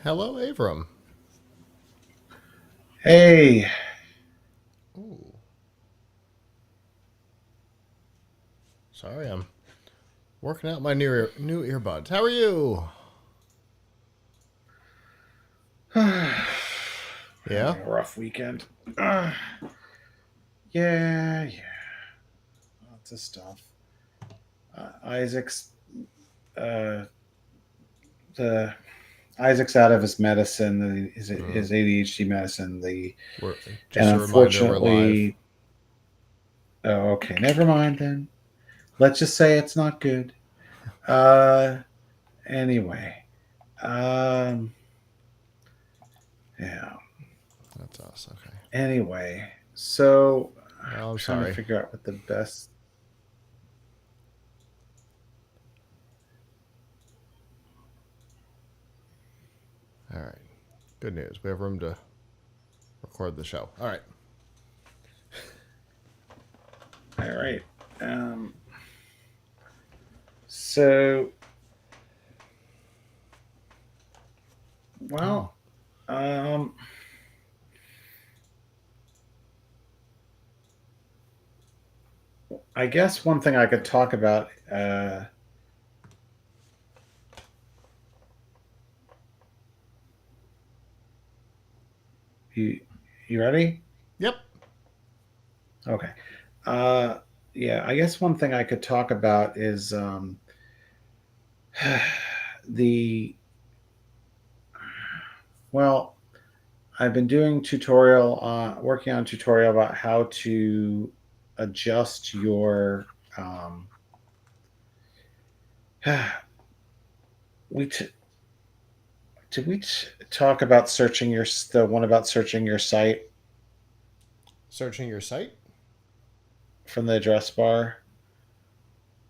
Hello, Avram. Hey. Ooh. Sorry, I'm working out my new earbuds. How are you? Yeah? Having a rough weekend. Yeah. Lots of stuff. Isaac's uh, the Isaac's out of his medicine, his ADHD medicine. And Just a reminder, we're live. unfortunately, oh, okay, never mind then. Let's just say it's not good. Uh, anyway, um, yeah. That's us. Okay. Anyway, so Oh, I'm I'm trying to sorry. figure out what the best. All right. Good news. We have room to record the show. All right. All right. Um, so, Oh. well, um, I guess one thing I could talk about. You, you ready? Yep. Okay. Uh, yeah, I guess one thing I could talk about is the well, I've been doing working on tutorial about how to adjust your. Um, we t- did we talk about the one about searching your site Searching your site? from the address bar?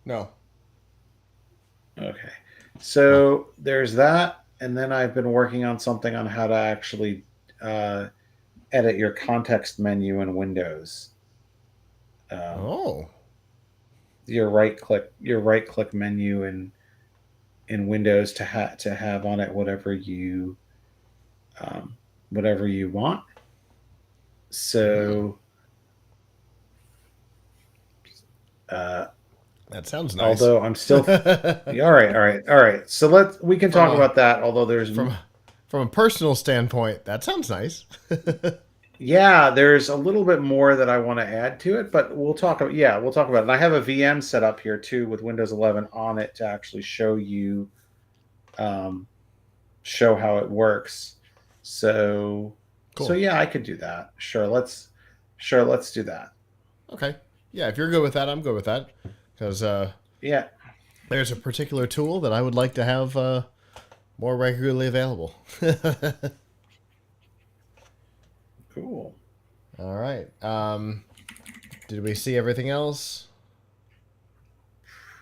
No. Okay, Well, so there's that, and then I've been working on something on how to actually uh, edit your context menu in Windows. Um, oh. your right click menu in Windows to have on it um, whatever you want. Hmm. So uh, That sounds nice. although I'm still all right. So we can from talk a about that. Although from from a personal standpoint, that sounds nice. there's a little bit more that I want to add to it, but we'll talk about it. And I have a VM set up here too with Windows 11 on it to actually um, show how it works. So Cool. yeah, I could do that. Let's do that. Okay. Yeah, if you're good with that, I'm good with that. Because Yeah, there's a particular tool that I would like to have more regularly available. cool. All right. Did we see everything else?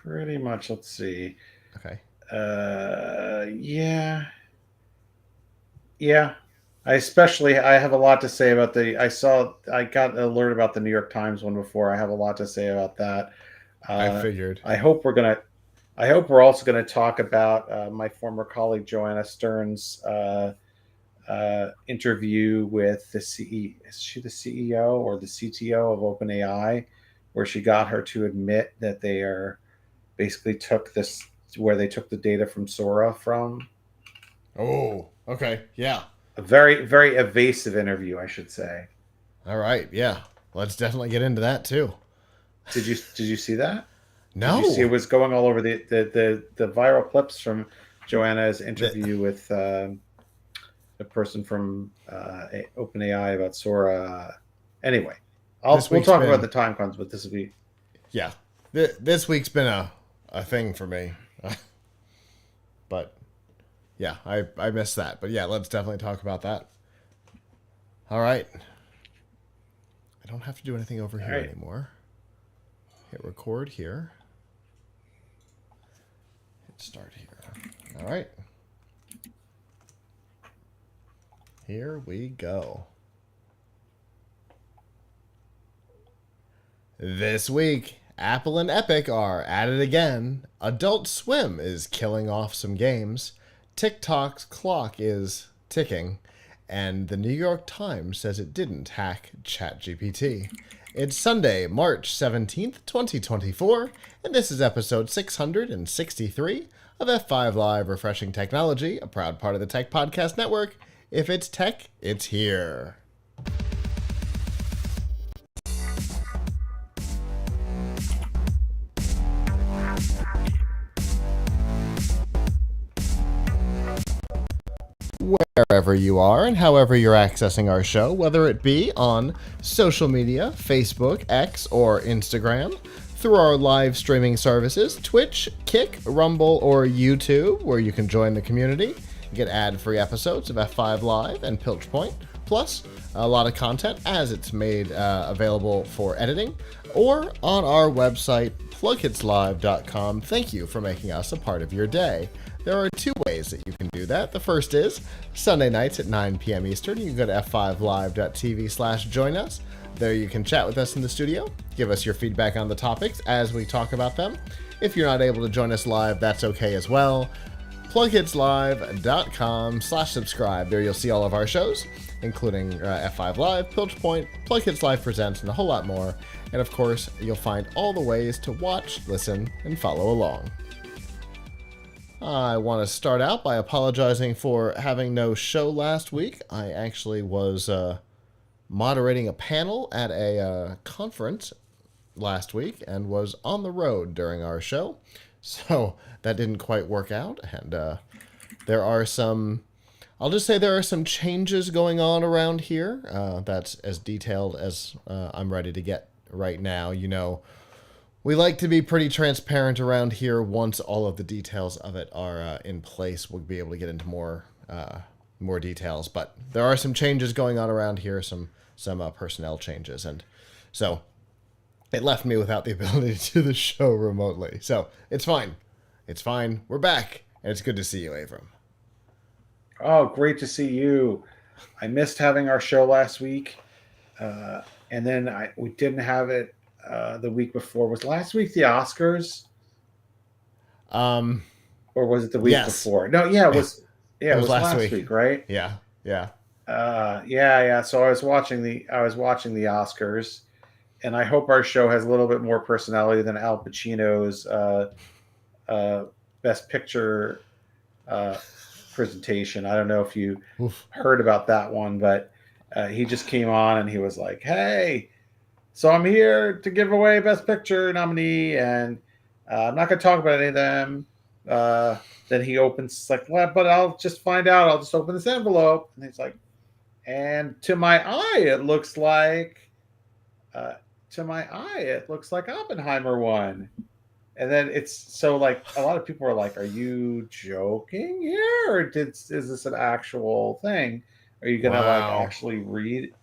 Pretty much. Let's see. Okay. Yeah, yeah. I have a lot to say about I got an alert about the New York Times one before. I have a lot to say about that. I Uh, figured. I hope I hope we're also gonna talk about my former colleague Joanna Stern's interview with the CE. Is she the CEO or the CTO of OpenAI, where she got her to admit that they are basically took this where they took the data from Sora from. Oh, okay. Yeah. A very evasive interview, I should say. All right. Yeah. Let's definitely get into that too. Did you see that? Did you see it No. was going all over the viral clips from Joanna's Th- interview with a person from OpenAI about Sora? Anyway, this we'll week's talk about been the time comes, but this will be yeah. This week's been a thing for me. But yeah, I missed that. But yeah, let's definitely talk about that. All right. I don't have to do anything over all here right. anymore. Hit record here. Hit start here. All right. Here we go. This week, Apple and Epic are at it again. Adult Swim is killing off some games. TikTok's clock is ticking. And the New York Times says it didn't hack ChatGPT. It's Sunday, March 17th, 2024, and this is episode 663 of F5 Live Refreshing Technology, a proud part of the Tech Podcast Network. If it's tech, it's here. Wherever you are and however you're accessing our show, whether it be on social media, Facebook, X, or Instagram, through our live streaming services, Twitch, Kick, Rumble, or YouTube, where you can join the community, get ad-free episodes of F5 Live and Piltch Point, plus a lot of content as it's made available for editing, or on our website, PLUGHITZlive.com. Thank you for making us a part of your day. There are two ways that you can do that. The first is Sunday nights at 9 p.m. Eastern. You can go to f5live.tv/join us. There you can chat with us in the studio, give us your feedback on the topics as we talk about them. If you're not able to join us live, that's okay as well. PLUGHITZlive.com/subscribe. There you'll see all of our shows, including F5 Live, Piltch Point, PLUGHITZ Live Presents, and a whole lot more. And of course, you'll find all the ways to watch, listen, and follow along. I want to start out by apologizing for having no show last week. I actually was moderating a panel at a conference last week and was on the road during our show. So that didn't quite work out. And there are some, I'll just say there are some changes going on around here. That's as detailed as I'm ready to get right now. You know, we like to be pretty transparent around here. Once all of the details of it are in place, we'll be able to get into more details. But there are some changes going on around here, some personnel changes, and so it left me without the ability to do the show remotely. So it's fine. It's fine. We're back, and it's good to see you, Avram. Oh, great to see you. I missed having our show last week, and then we didn't have it the week before. Was last week the Oscars? Or was it the week before? No, yeah, it was. Yeah, it was last week, right? Yeah. So I was watching the Oscars, and I hope our show has a little bit more personality than Al Pacino's Best Picture presentation. I don't know if you heard about that one, but he just came on and he was like, "Hey, so I'm here to give away Best Picture nominee, and I'm not going to talk about any of them." Then he opens like, "Well, but I'll just find out. I'll just open this envelope." And he's like, "And to my eye, it looks like Oppenheimer won." And then it's so like a lot of people are like, "Are you joking here? Or is this an actual thing? Are you going to like actually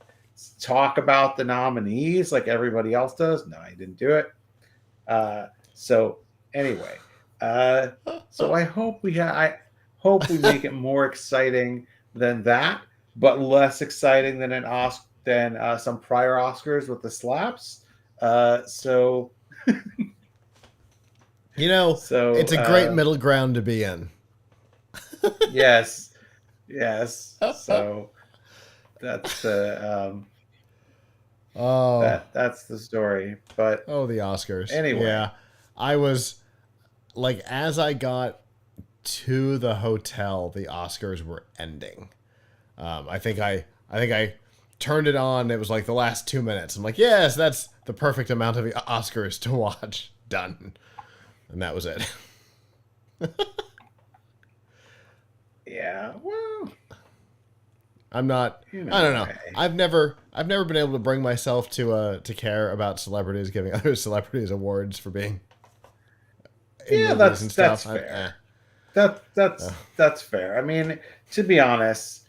talk about the nominees like everybody else does?" No, I didn't do it. So anyway, so I hope we make it more exciting than that, but less exciting than some prior Oscars with the slaps. You know, it's a great middle ground to be in. Yes. So that's the that's the story. But the Oscars. Anyway, yeah, I was like, as I got to the hotel, the Oscars were ending. I think I turned it on. It was like the last 2 minutes. I'm like, yes, that's the perfect amount of Oscars to watch. Done. And that was it. Yeah, well, I'm not. I don't know. I've never been able to bring myself to care about celebrities giving other celebrities awards for being. That's fair. That's fair. I mean, to be honest,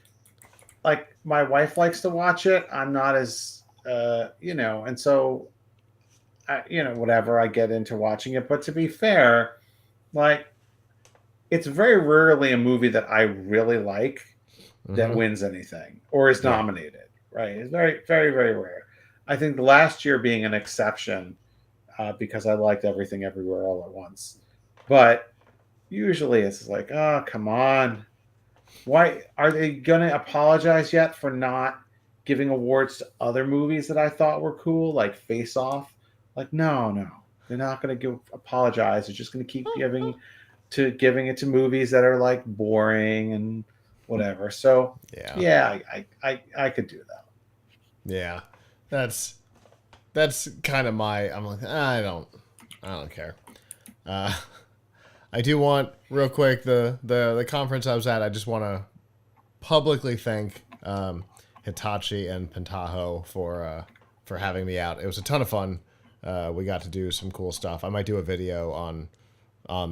like my wife likes to watch it. I'm not as and so whatever, I get into watching it. But to be fair, like, it's very rarely a movie that I really like. that wins anything or is nominated. Right? It's very, very, very rare. I think the last year being an exception because I liked Everything Everywhere All at Once, but usually it's like, oh, come on. Why are they going to apologize yet for not giving awards to other movies that I thought were cool, like Face Off? Like, no, they're not going to apologize. They're just going to keep giving it to movies that are like boring and whatever. So yeah, I could do that. Yeah, that's kind of I'm like, I don't care. I do want, real quick, the conference I was at, I just want to publicly thank Hitachi and Pentaho for having me out. It was a ton of fun. We got to do some cool stuff. I might do a video on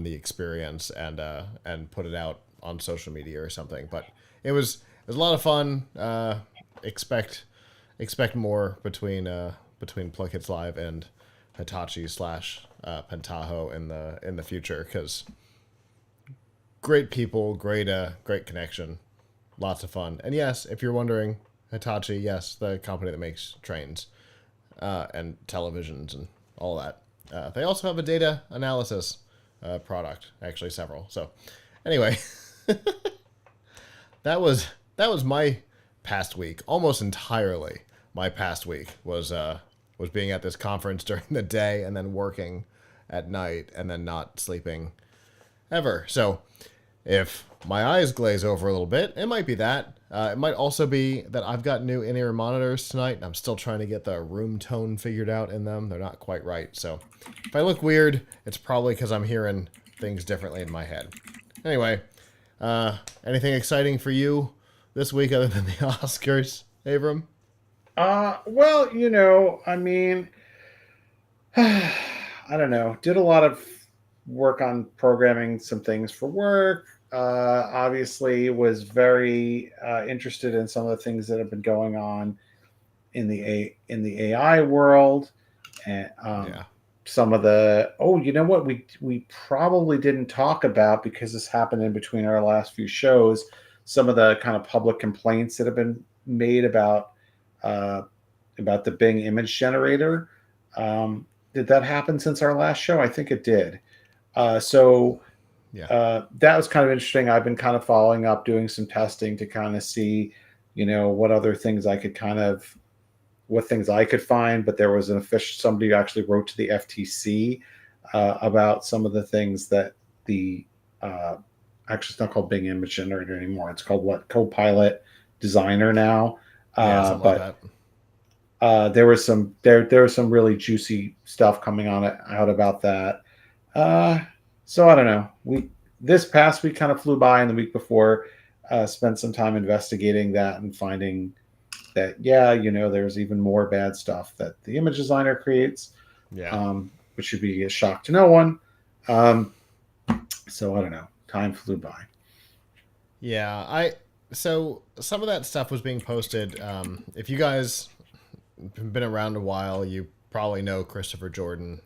the experience and put it out on social media or something. But it was a lot of fun. Expect more between PLUGHITZ Live and Hitachi / Pentaho in the future, because great people, great connection, lots of fun. And yes, if you're wondering, Hitachi, yes, the company that makes trains and televisions and all that. They also have a data analysis product, actually several. So anyway, that was my past week. Almost entirely my past week was being at this conference during the day and then working at night and then not sleeping ever. So if my eyes glaze over a little bit, it might be that. It might also be that I've got new in-ear monitors tonight, and I'm still trying to get the room tone figured out in them. They're not quite right. So if I look weird, it's probably because I'm hearing things differently in my head. Anyway, anything exciting for you this week other than the Oscars, Avram? Well, I mean, I don't know. Did a lot of work on programming some things for work. Obviously was very interested in some of the things that have been going on in the AI world, and some of the what we probably didn't talk about, because this happened in between our last few shows, some of the kind of public complaints that have been made about the Bing image generator. Did that happen since our last show? I think it did. That was kind of interesting. I've been kind of following up, doing some testing to kind of see, what other things I could what things I could find. But there was somebody who actually wrote to the FTC about some of the things that actually it's not called Bing image generator anymore. It's called Copilot Designer now. Something like that. There was some really juicy stuff coming out about that. So I don't know. This past week kind of flew by, and the week before spent some time investigating that and finding that there's even more bad stuff that the image designer creates. Which should be a shock to no one. So I don't know. Time flew by. Yeah, so some of that stuff was being posted. If you guys have been around a while, you probably know Christopher Jordan.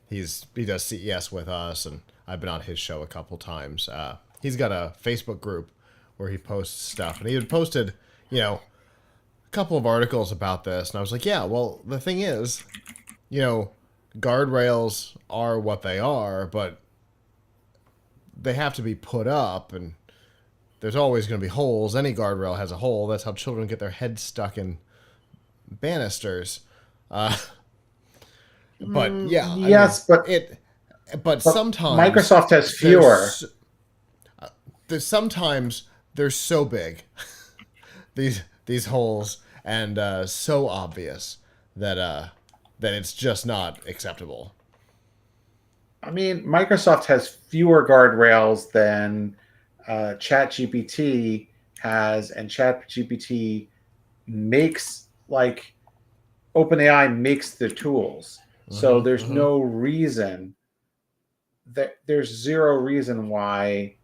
He does CES with us, and I've been on his show a couple times. He's got a Facebook group where he posts stuff, and he had posted, a couple of articles about this, and I was like, yeah, well, the thing is, guardrails are what they are, but they have to be put up, and there's always going to be holes. Any guardrail has a hole. That's how children get their heads stuck in banisters. But yeah, yes, but sometimes Microsoft has fewer. Sometimes they're so big, these holes, and so obvious that it's just not acceptable. I mean, Microsoft has fewer guardrails than ChatGPT has, and ChatGPT makes, like, OpenAI makes the tools. So there's no reason there's zero reason why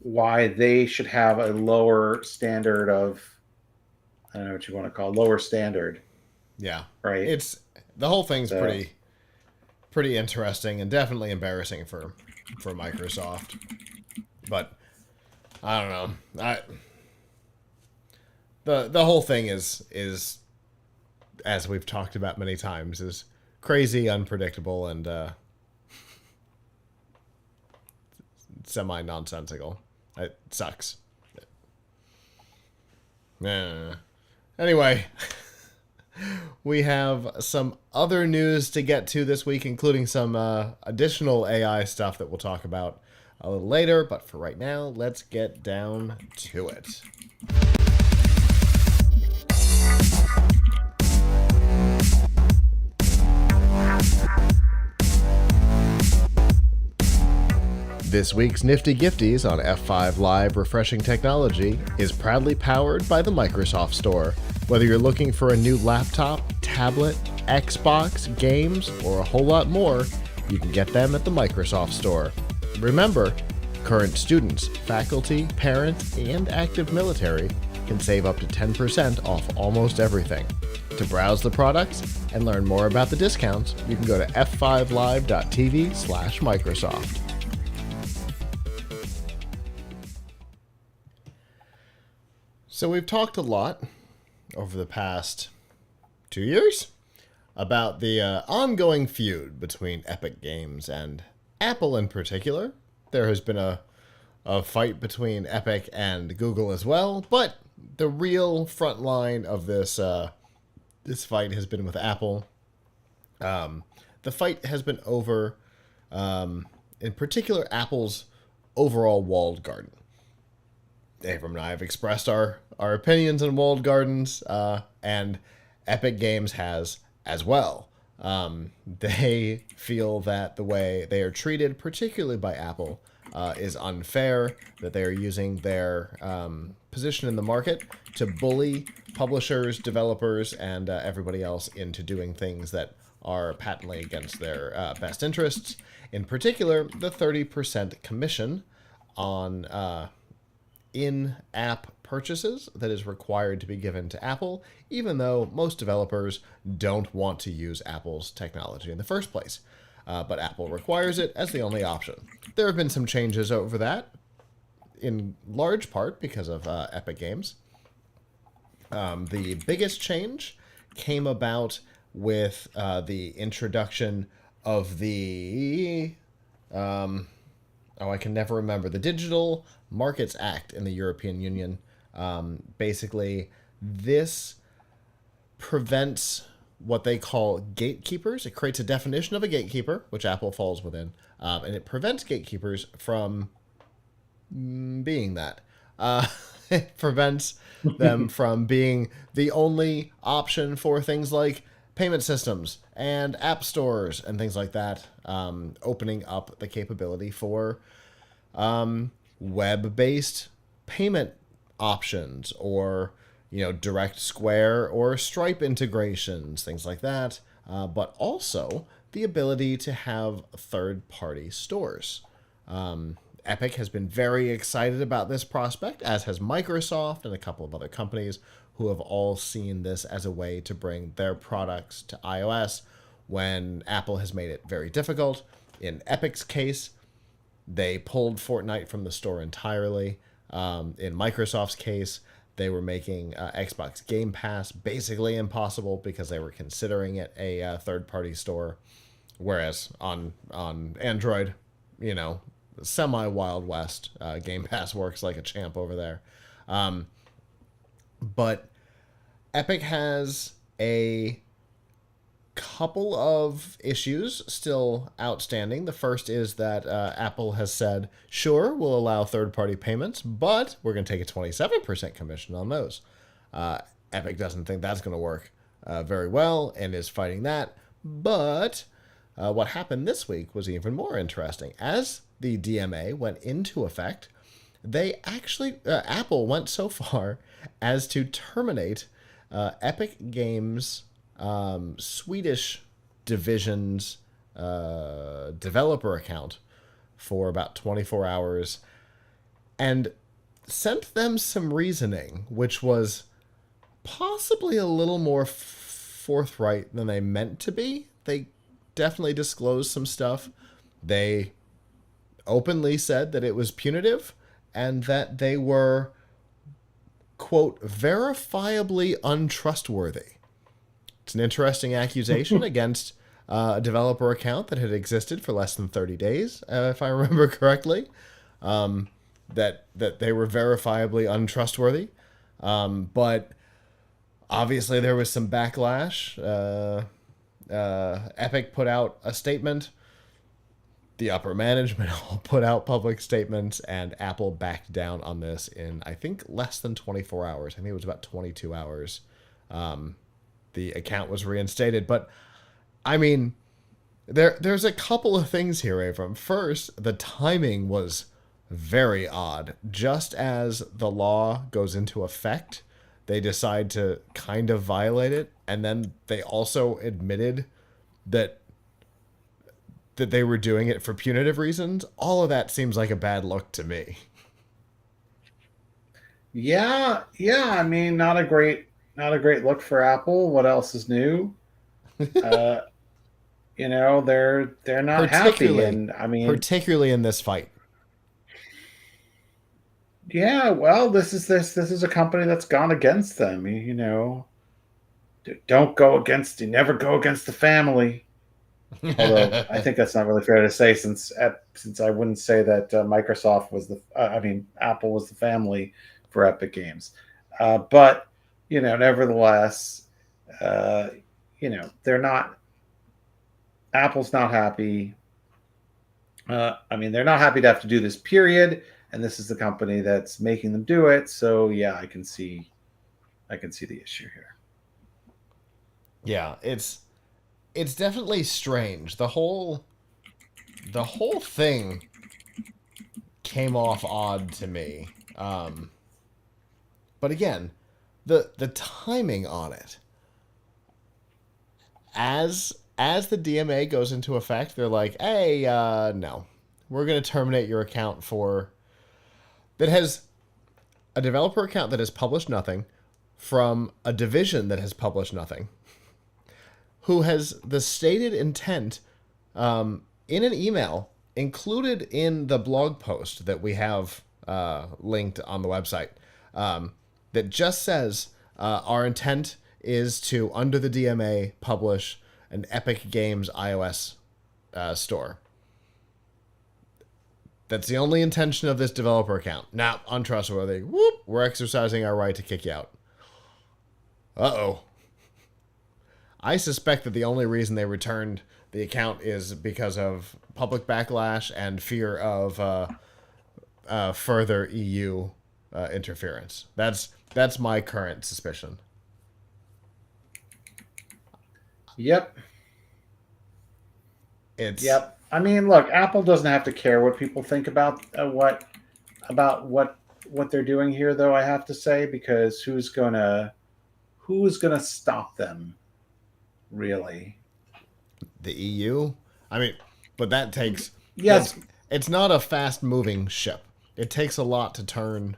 they should have a lower standard of, I don't know what you want to call it, lower standard. Yeah. Right. The whole thing's pretty interesting and definitely embarrassing for Microsoft. But I don't know. The whole thing is as we've talked about many times, is crazy, unpredictable, and semi-nonsensical. It sucks. Anyway, we have some other news to get to this week, including some additional AI stuff that we'll talk about a little later. But for right now, let's get down to it. This week's Nifty Gifties on F5 Live Refreshing Technology is proudly powered by the Microsoft Store. Whether you're looking for a new laptop, tablet, Xbox, games, or a whole lot more, you can get them at the Microsoft Store. Remember, current students, faculty, parents, and active military can save up to 10% off almost everything. To browse the products and learn more about the discounts, you can go to f5live.tv/Microsoft. So we've talked a lot over the past 2 years about the ongoing feud between Epic Games and Apple in particular. There has been a fight between Epic and Google as well, but the real front line of this this fight has been with Apple. The fight has been over, in particular, Apple's overall walled garden. Avram and I have expressed our opinions on walled gardens, and Epic Games has as well. They feel that the way they are treated, particularly by Apple, is unfair, that they are using their position in the market to bully publishers, developers, and everybody else into doing things that are patently against their best interests. In particular, the 30% commission on in-app purchases that is required to be given to Apple, even though most developers don't want to use Apple's technology in the first place. But Apple requires it as the only option. There have been some changes over that, in large part because of Epic Games. The biggest change came about with the introduction of the... I can never remember. The Digital Markets Act in the European Union. Basically, this prevents what they call gatekeepers. It creates a definition of a gatekeeper, which Apple falls within, and it prevents gatekeepers from being that. It prevents them from being the only option for things like payment systems and app stores and things like that, opening up the capability for web-based payment options, or direct Square or Stripe integrations, things like that, but also the ability to have third-party stores. Epic has been very excited about this prospect, as has Microsoft and a couple of other companies who have all seen this as a way to bring their products to iOS when Apple has made it very difficult. In Epic's case, they pulled Fortnite from the store entirely. In Microsoft's case, they were making Xbox Game Pass basically impossible because they were considering it a third-party store, whereas on Android, semi-Wild West, Game Pass works like a champ over there. But Epic has a couple of issues still outstanding. The first is that Apple has said, sure, we'll allow third-party payments, but we're going to take a 27% commission on those. Epic doesn't think that's going to work very well and is fighting that. But what happened this week was even more interesting. As the DMA went into effect, they actually, Apple went so far as to terminate Epic Games' Swedish division's developer account for about 24 hours and sent them some reasoning, which was possibly a little more forthright than they meant to be. They definitely disclosed some stuff. They openly said that it was punitive, and that they were, quote, verifiably untrustworthy. It's an interesting accusation against a developer account that had existed for less than 30 days, if I remember correctly, that they were verifiably untrustworthy. But obviously there was some backlash. Epic put out a statement. The upper management all put out public statements, and Apple backed down on this in, I think, less than 24 hours. I think it was about 22 hours. The account was reinstated. But, I mean, there's a couple of things here, Avram. First, the timing was very odd. Just as the law goes into effect, they decide to kind of violate it, and then they also admitted that they were doing it for punitive reasons. All of that seems like a bad look to me. Yeah. I mean, not a great look for Apple. What else is new? They're not happy, and I mean, particularly in this fight. Yeah, well, this is a company that's gone against them. Don't go against. You never go against the family. Although I think that's not really fair to say, since I wouldn't say that Microsoft was Apple was the family for Epic Games, but nevertheless, they're not. Apple's not happy. They're not happy to have to do this. Period. And this is the company that's making them do it. So yeah, I can see the issue here. Yeah, it's definitely strange. The whole thing came off odd to me. But again, the timing on it. As the DMA goes into effect, they're like, "Hey, no. We're going to terminate your account that has a developer account that has published nothing from a division that has published nothing, who has the stated intent in an email included in the blog post that we have linked on the website, that just says our intent is to, under the DMA, publish an Epic Games iOS store. That's the only intention of this developer account. Now, untrustworthy. Whoop, we're exercising our right to kick you out. Uh-oh. I suspect that the only reason they returned the account is because of public backlash and fear of further EU interference. That's my current suspicion. Yep. Yep. I mean, look, Apple doesn't have to care what people think about what they're doing here, though. I have to say, because who's gonna stop them, really? The EU. I mean, but that takes. Yes, it's not a fast-moving ship. It takes a lot to turn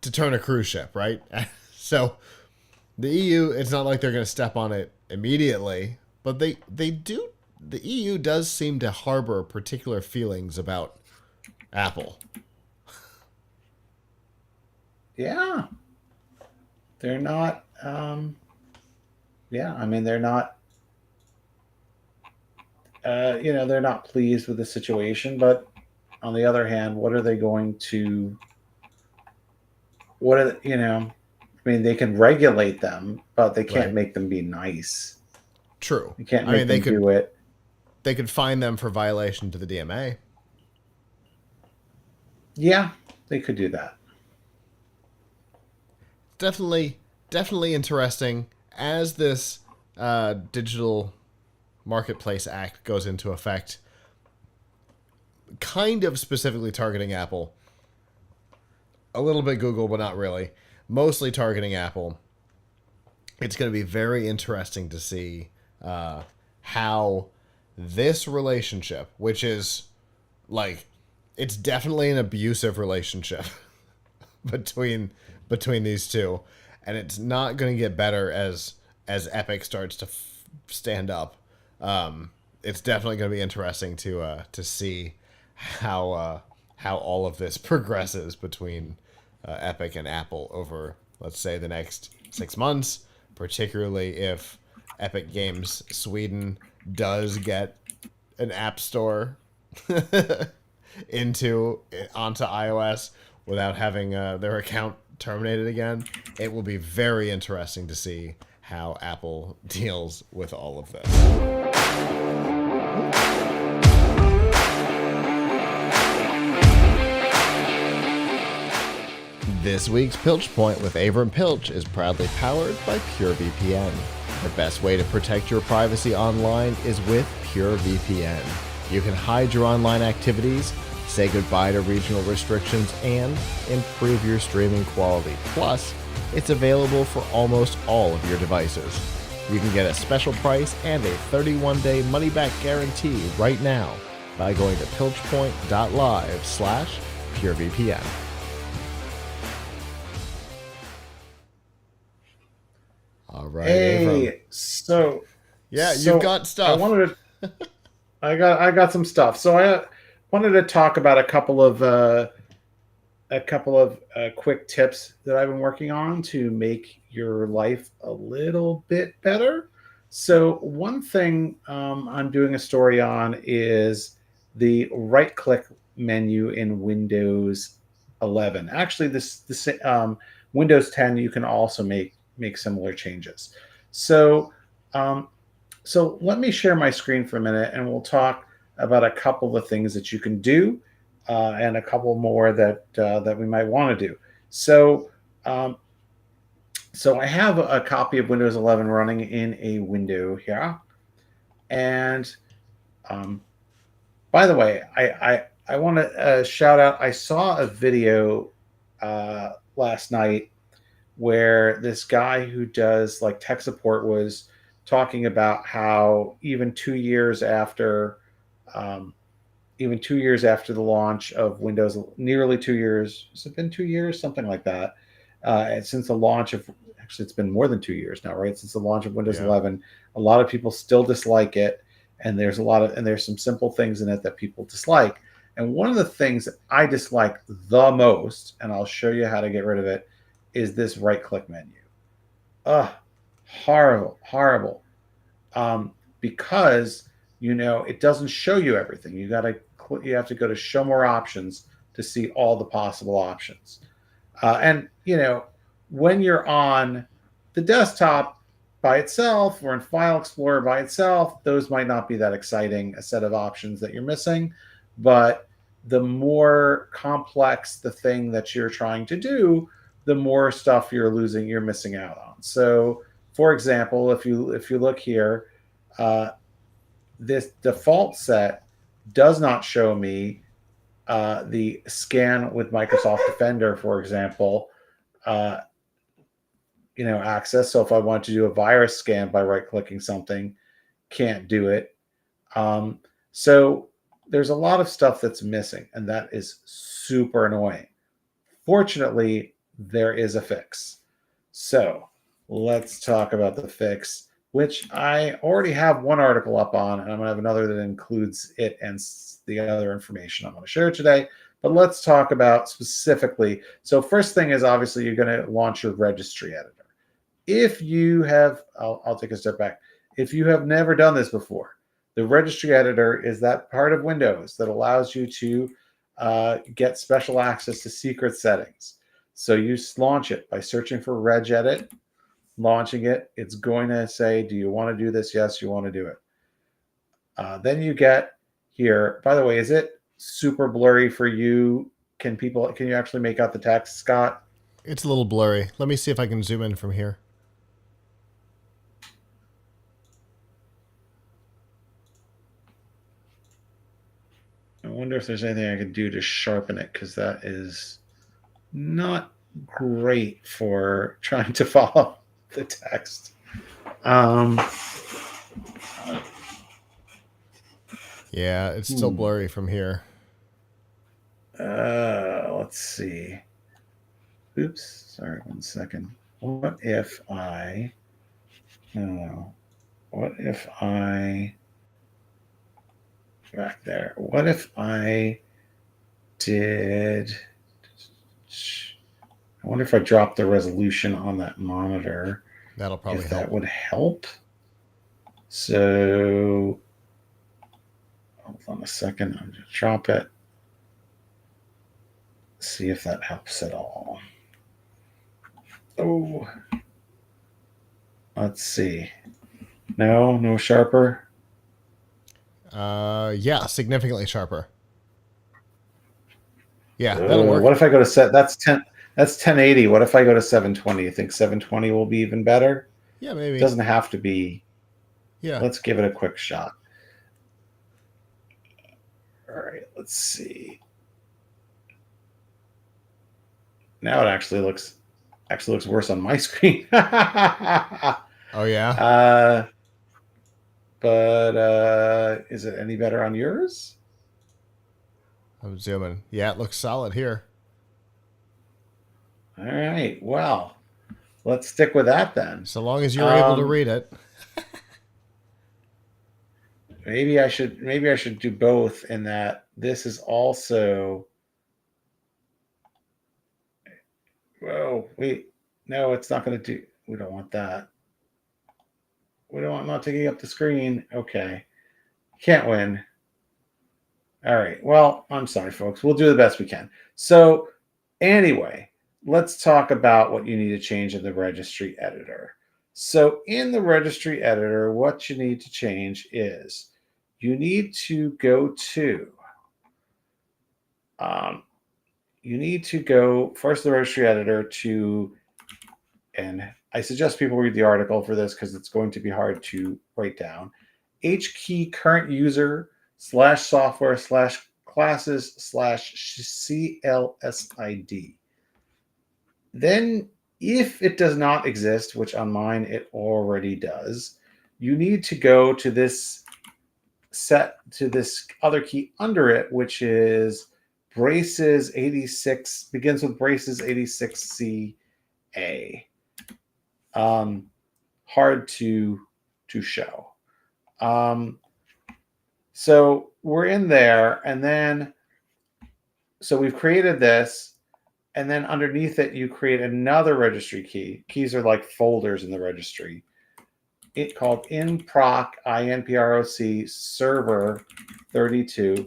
a cruise ship, right? So the EU, it's not like they're going to step on it immediately, but they do. The EU does seem to harbor particular feelings about Apple. Yeah. They're not, they're not, they're not pleased with the situation, but on the other hand, they can regulate them, but they can't make them be nice. True. You can't make them do it. They could fine them for violation to the DMA. Yeah, they could do that. Definitely interesting as this Digital Marketplace Act goes into effect. Kind of specifically targeting Apple. A little bit Google, but not really. Mostly targeting Apple. It's going to be very interesting to see how this relationship, which is like, it's definitely an abusive relationship between these two, and it's not going to get better as Epic starts to stand up. It's definitely going to be interesting to see how how all of this progresses between Epic and Apple over, let's say, the next 6 months, particularly if Epic Games Sweden does get an app store onto iOS without having their account terminated again. It will be very interesting to see how Apple deals with all of this. This week's Piltch Point with Avram Piltch is proudly powered by PureVPN. The best way to protect your privacy online is with PureVPN. You can hide your online activities, say goodbye to regional restrictions, and improve your streaming quality. Plus, it's available for almost all of your devices. You can get a special price and a 31-day money-back guarantee right now by going to piltchpoint.live/PureVPN. All right, Hey, Avram. so You've got stuff. I got some stuff. So I wanted to talk about a couple of quick tips that I've been working on to make your life a little bit better. So one thing I'm doing a story on is the right-click menu in Windows 11. Actually, this Windows 10 you can also make similar changes. So so let me share my screen for a minute, and we'll talk about a couple of things that you can do, and a couple more that we might want to do. So so I have a copy of Windows 11 running in a window here, and by the way, I want to shout out. I saw a video last night where this guy who does like tech support was talking about how even 2 years after the launch of Windows, nearly 2 years, has it been 2 years, something like that, and since the launch of, actually it's been more than 2 years now, right, since the launch of Windows 11, a lot of people still dislike it, and there's some simple things in it that people dislike. And one of the things that I dislike the most, and I'll show you how to get rid of it, is this right-click menu. Horrible. Because it doesn't show you everything. You have to go to show more options to see all the possible options. And when you're on the desktop by itself or in File Explorer by itself, those might not be that exciting a set of options that you're missing. But the more complex the thing that you're trying to do, the more stuff you're missing out on. So, for example, if you look here, this default set does not show me the scan with Microsoft Defender, for example, access. So if I want to do a virus scan by right-clicking something, can't do it. So there's a lot of stuff that's missing, and that is super annoying. Fortunately, there is a fix. So let's talk about the fix, which I already have one article up on, and I'm going to have another that includes it and the other information I'm going to share today. But let's talk about specifically. So first thing is, obviously, you're going to launch your registry editor. If you have, I'll take a step back. If you have never done this before, the registry editor is that part of Windows that allows you to get special access to secret settings. So you launch it by searching for regedit, launching it. It's going to say, do you want to do this? Yes, you want to do it. Then you get here, by the way, is it super blurry for you? Can you actually make out the text, Scott? It's a little blurry. Let me see if I can zoom in from here. I wonder if there's anything I could do to sharpen it, because that is not great for trying to follow the text. Yeah, it's still blurry from here. Let's see. Oops, sorry, 1 second. What if I back there? What if I I wonder if I drop the resolution on that monitor, That'll probably if help. that would help. So hold on a second. I'm going to drop it. See if that helps at all. Oh, let's see. No sharper. Yeah, significantly sharper. Yeah, that'll work. What if I go to set? That's 1080. What if I go to 720? You think 720 will be even better? Yeah, It maybe. doesn't have to be. Yeah. Let's give it a quick shot. All right, let's see. Now it actually looks worse on my screen. Oh yeah. But is it any better on yours? I'm zooming. Yeah, it looks solid here. All right. Well, let's stick with that then. So long as you're able to read it. Maybe I should do both in that this is also. Whoa, wait. No, it's not going to do. We don't want that. We don't want not taking up the screen. Okay. Can't win. All right. Well, I'm sorry, folks. We'll do the best we can. So, anyway, let's talk about what you need to change in the registry editor. So, in the registry editor, what you need to change is you need to go to first the registry editor to, and I suggest people read the article for this because it's going to be hard to write down. HKey current user /software /classes /CLSID. Then, if it does not exist, which on mine it already does, you need to go to this other key under it, which is braces 86, begins with braces 86CA. Hard to show. So we're in there, and then so we've created this, and then underneath it you create another registry key. Keys are like folders in the registry. It called inproc INPROC server 32,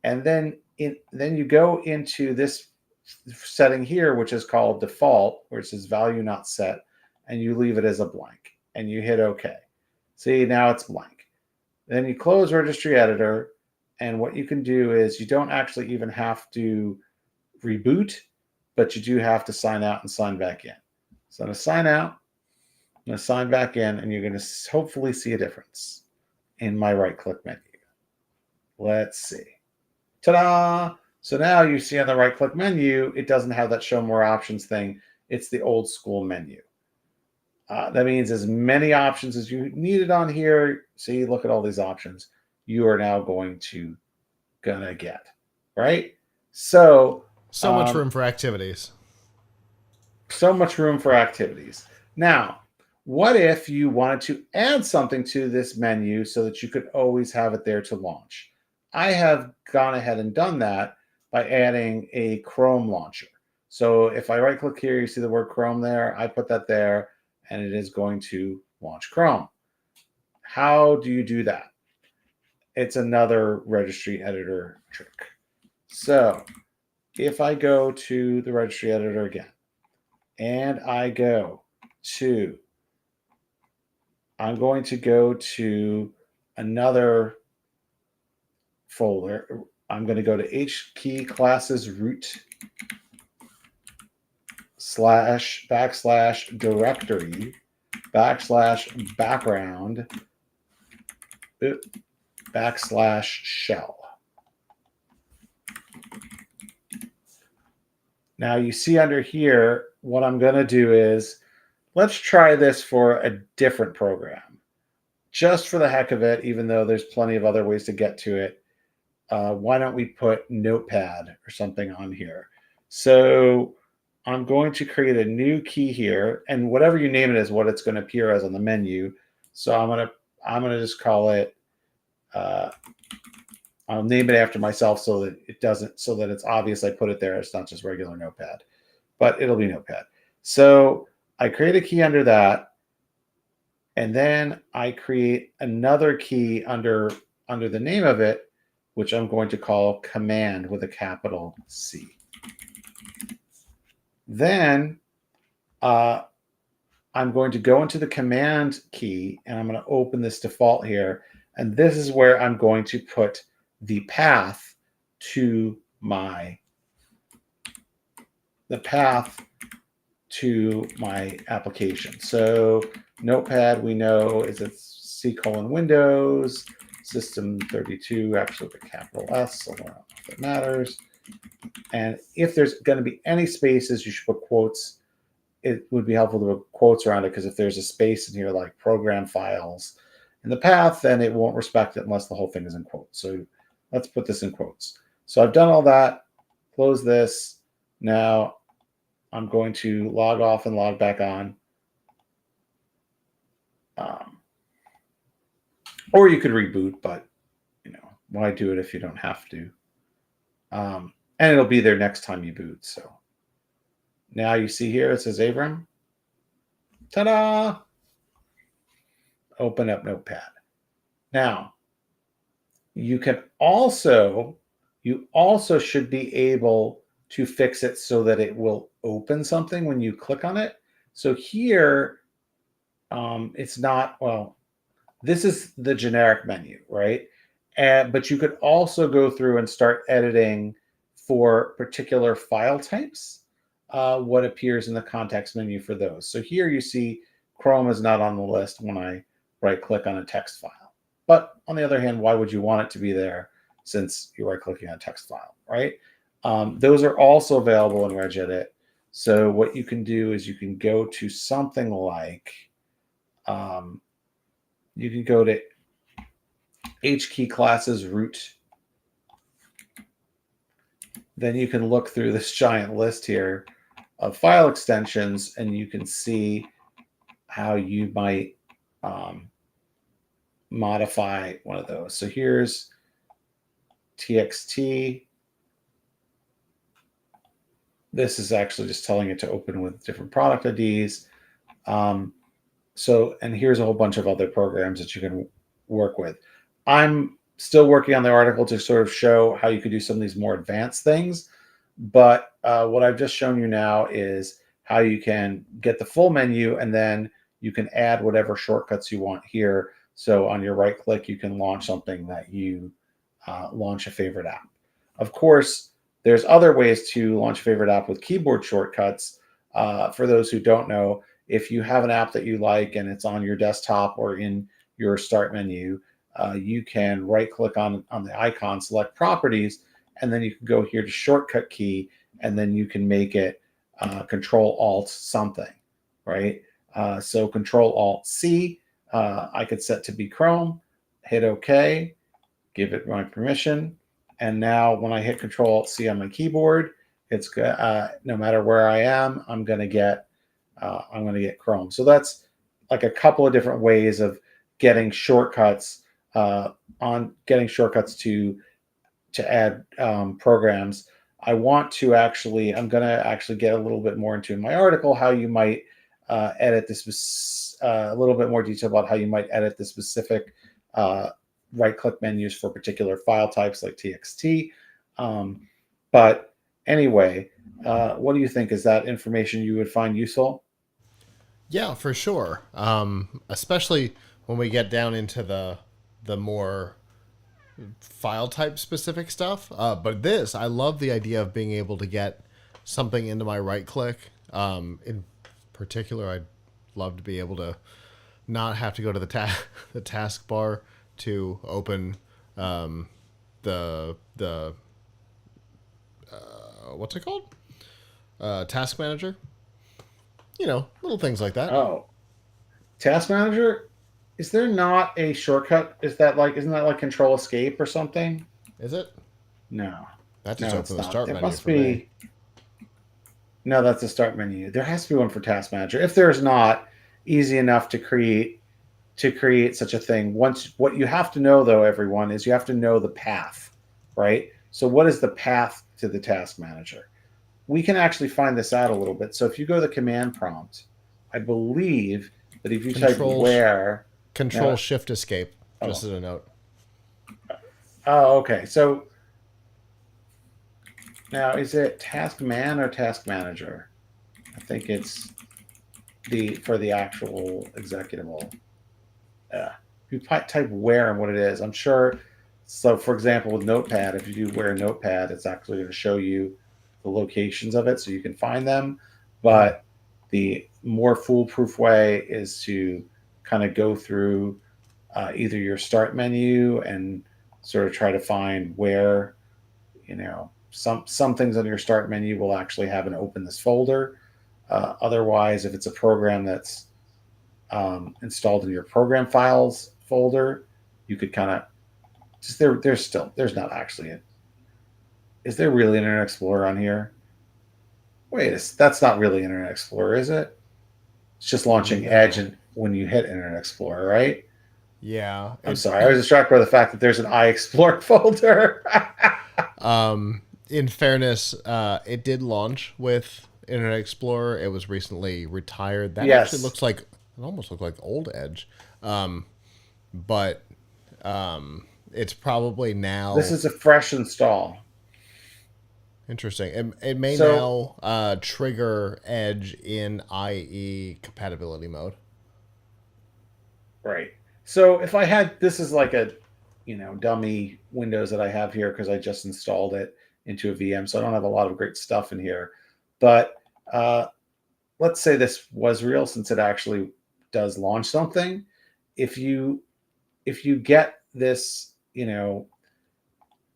and then you go into this setting here, which is called default, where it says value not set, and you leave it as a blank, and you hit OK. See, now it's blank. Then you close registry editor, and what you can do is you don't actually even have to reboot, but you do have to sign out and sign back in. So I'm going to sign out, I'm going to sign back in, and you're going to hopefully see a difference in my right-click menu. Let's see. Ta-da! So now you see on the right-click menu, it doesn't have that show more options thing. It's the old school menu. That means as many options as you needed on here. See, look at all these options you are now gonna get, right? So much room for activities. So much room for activities. Now, what if you wanted to add something to this menu so that you could always have it there to launch? I have gone ahead and done that by adding a Chrome launcher. So if I right click here, you see the word Chrome there. I put that there, and it is going to launch Chrome. How do you do that? It's another registry editor trick. So if I go to the registry editor again, and I'm going to go to another folder. I'm going to go to HKey classes root / directory / background / shell. Now you see under here, what I'm going to do is, let's try this for a different program. Just for the heck of it, even though there's plenty of other ways to get to it, why don't we put Notepad or something on here? So I'm going to create a new key here, and whatever you name it is what it's going to appear as on the menu. So I'm going to just call it I'll name it after myself so that it's obvious I put it there. It's not just regular Notepad, but it'll be Notepad. So I create a key under that, and then I create another key under the name of it, which I'm going to call command with a capital C. Then I'm going to go into the command key, and I'm going to open this default here. And this is where I'm going to put the path to my application. So Notepad, we know, is a C:\Windows, system 32, actually with a capital S, so I don't know if it matters. And if there's going to be any spaces, you should put quotes. It would be helpful to put quotes around it, because if there's a space in here like program files in the path, then it won't respect it unless the whole thing is in quotes. So let's put this in quotes. So I've done all that. Close this. Now I'm going to log off and log back on. Or you could reboot, but why do it if you don't have to? And it'll be there next time you boot. So now you see here it says Avram. Ta-da! Open up Notepad. Now you also should be able to fix it so that it will open something when you click on it. So here, it's not, well, this is the generic menu, right? But you could also go through and start editing for particular file types, what appears in the context menu for those. So here you see Chrome is not on the list when I right-click on a text file. But on the other hand, why would you want it to be there since you're right-clicking on a text file, right? Those are also available in Regedit. So what you can do is you can go to something like, you can go to HKey classes root. Then you can look through this giant list here of file extensions, and you can see how you might modify one of those. So here's TXT. This is actually just telling it to open with different product IDs. And here's a whole bunch of other programs that you can work with. I'm still working on the article to sort of show how you could do some of these more advanced things. But what I've just shown you now is how you can get the full menu, and then you can add whatever shortcuts you want here. So on your right click, you can launch something that you launch a favorite app. Of course, there's other ways to launch a favorite app with keyboard shortcuts. For those who don't know, if you have an app that you like and it's on your desktop or in your start menu, you can right click on the icon, select properties, and then you can go here to shortcut key, and then you can make it Control Alt something, right? So Control Alt C, I could set to be Chrome, hit OK, give it my permission. And now when I hit Control Alt C on my keyboard, it's no matter where I am, I'm going to get Chrome. So that's like a couple of different ways of getting shortcuts to add programs. I'm going to actually get a little bit more into my article how you might edit this, a little bit more detail about how you might edit the specific right-click menus for particular file types like TXT. But anyway, what do you think? Is that information you would find useful? Yeah, for sure. Especially when we get down into the more file type specific stuff. But I love the idea of being able to get something into my right click. In particular, I'd love to be able to not have to go to the taskbar to open the what's it called? Task Manager. Little things like that. Oh, Task Manager? Is there not a shortcut? Isn't that like Control Escape or something? Is it? No. That just opens the start menu must for me. No, that's the start menu. There has to be one for Task Manager. If there's not, easy enough to create such a thing. What you have to know, though, everyone, is you have to know the path right? So what is the path to the task manager? We can actually find this out a little bit. So if you go to the command prompt, I believe that if you type where, Control now, Shift Escape, just oh, as a note. oh, okay. So now is it task man or task manager? I think it's for the actual executable. Yeah. If you type where and what it is, I'm sure. So, for example, with Notepad, if you do where Notepad, it's actually going to show you the locations of it so you can find them. But the more foolproof way is to kind of go through either your start menu and sort of try to find where, some things on your start menu will actually have an open this folder. Otherwise, if it's a program that's installed in your program files folder, you could kind of just there's not actually is there really Internet Explorer on here? That's not really Internet Explorer, is it? It's just launching Edge and when you hit Internet Explorer, right? Yeah. I'm sorry, I was distracted by the fact that there's an iExplore folder. In fairness, it did launch with Internet Explorer. It was recently retired. That actually looks like it almost looked like old Edge, but it's probably now. This is a fresh install. Interesting. It may now trigger Edge in IE compatibility mode. Right. So if I had, this is like a, dummy Windows that I have here because I just installed it into a VM, so I don't have a lot of great stuff in here. But let's say this was real, since it actually does launch something. If you get this, if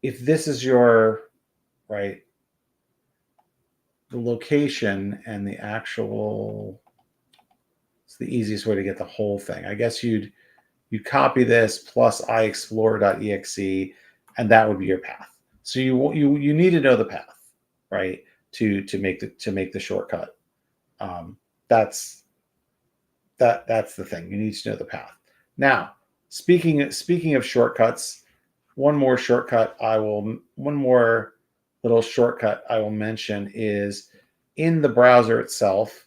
this is your right, the location and the actual, it's the easiest way to get the whole thing. I guess you copy this plus iExplorer.exe, and that would be your path. So you need to know the path, right, to make the shortcut. That's the thing. You need to know the path. Now, speaking of shortcuts, one more little shortcut I will mention is in the browser itself,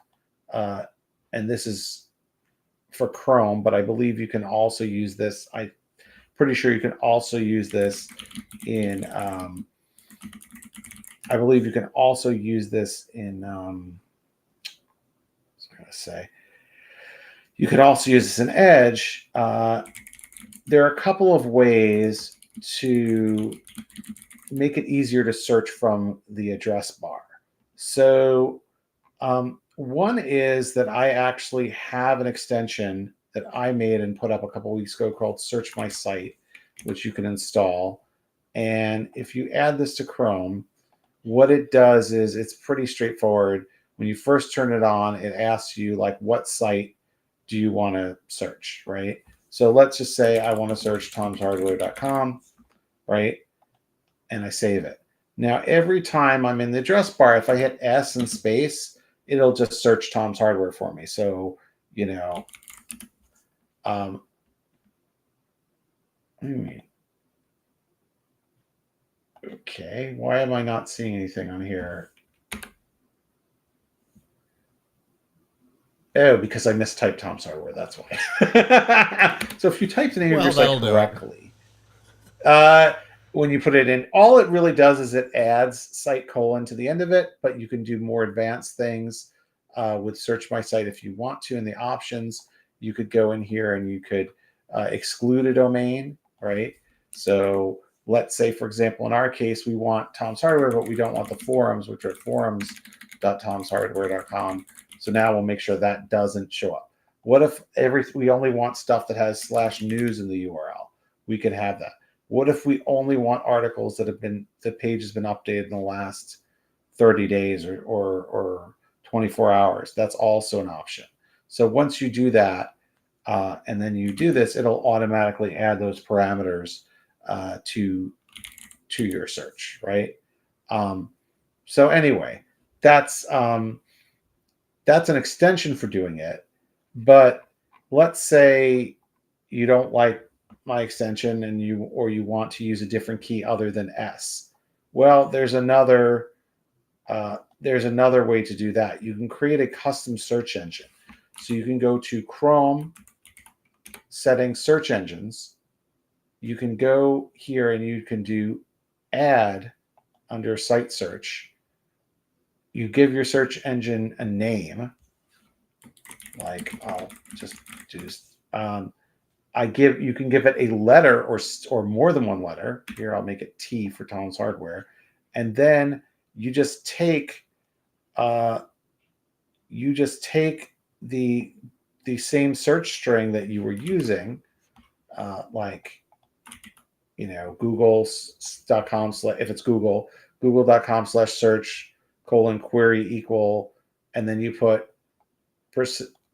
and this is for Chrome, but I believe you can also use this. I'm pretty sure you can also use this in. I believe you can also use this in. What was I going to say? You could also use this in Edge. There are a couple of ways to make it easier to search from the address bar. So one is that I actually have an extension that I made and put up a couple weeks ago called Search My Site, which you can install. And if you add this to Chrome, what it does is it's pretty straightforward. When you first turn it on, it asks you, like, what site do you want to search, right? So let's just say I want to search tomshardware.com, right? And I save it. Now, every time I'm in the address bar, if I hit S and space, it'll just search Tom's Hardware for me. So, okay, why am I not seeing anything on here? Oh, because I mistyped Tom's Hardware. That's why. So if you type the name of your site correctly, when you put it in, all it really does is it adds site : to the end of it, but you can do more advanced things with Search My Site if you want to. In the options, you could go in here and you could exclude a domain, right? So let's say, for example, in our case, we want Tom's Hardware, but we don't want the forums, which are forums.tomshardware.com. So now we'll make sure that doesn't show up. What if we only want stuff that has /news in the URL? We could have that. What if we only want articles that the page has been updated in the last 30 days or 24 hours? That's also an option. So once you do that, and then you do this, it'll automatically add those parameters to your search, right? So anyway, that's an extension for doing it. But let's say you don't like my extension and you want to use a different key other than S. Well, there's another way to do that. You can create a custom search engine. So you can go to Chrome, settings, search engines. You can go here and you can do add under site search. You give your search engine a name. Like I'll just do you can give it a letter or more than one letter. Here I'll make it T for Tom's Hardware. And then you just take the same search string that you were using, like google.com if it's google.com/search :query equal, and then you put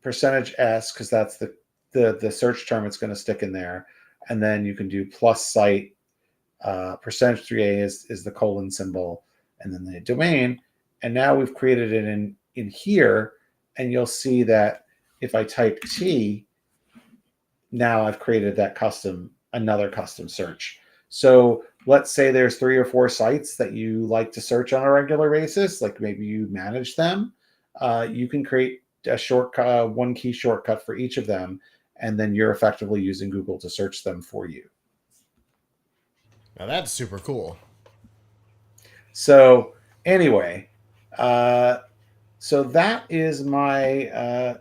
percentage S because that's the search term it's going to stick in there, and then you can do plus site, percentage 3A is the colon symbol, and then the domain. And now we've created it in here, and you'll see that if I type T, now I've created another custom search. So let's say there's 3 or 4 sites that you like to search on a regular basis, like maybe you manage them. You can create a shortcut, one key shortcut for each of them, and then you're effectively using Google to search them for you. Now that's super cool. So anyway, so that is my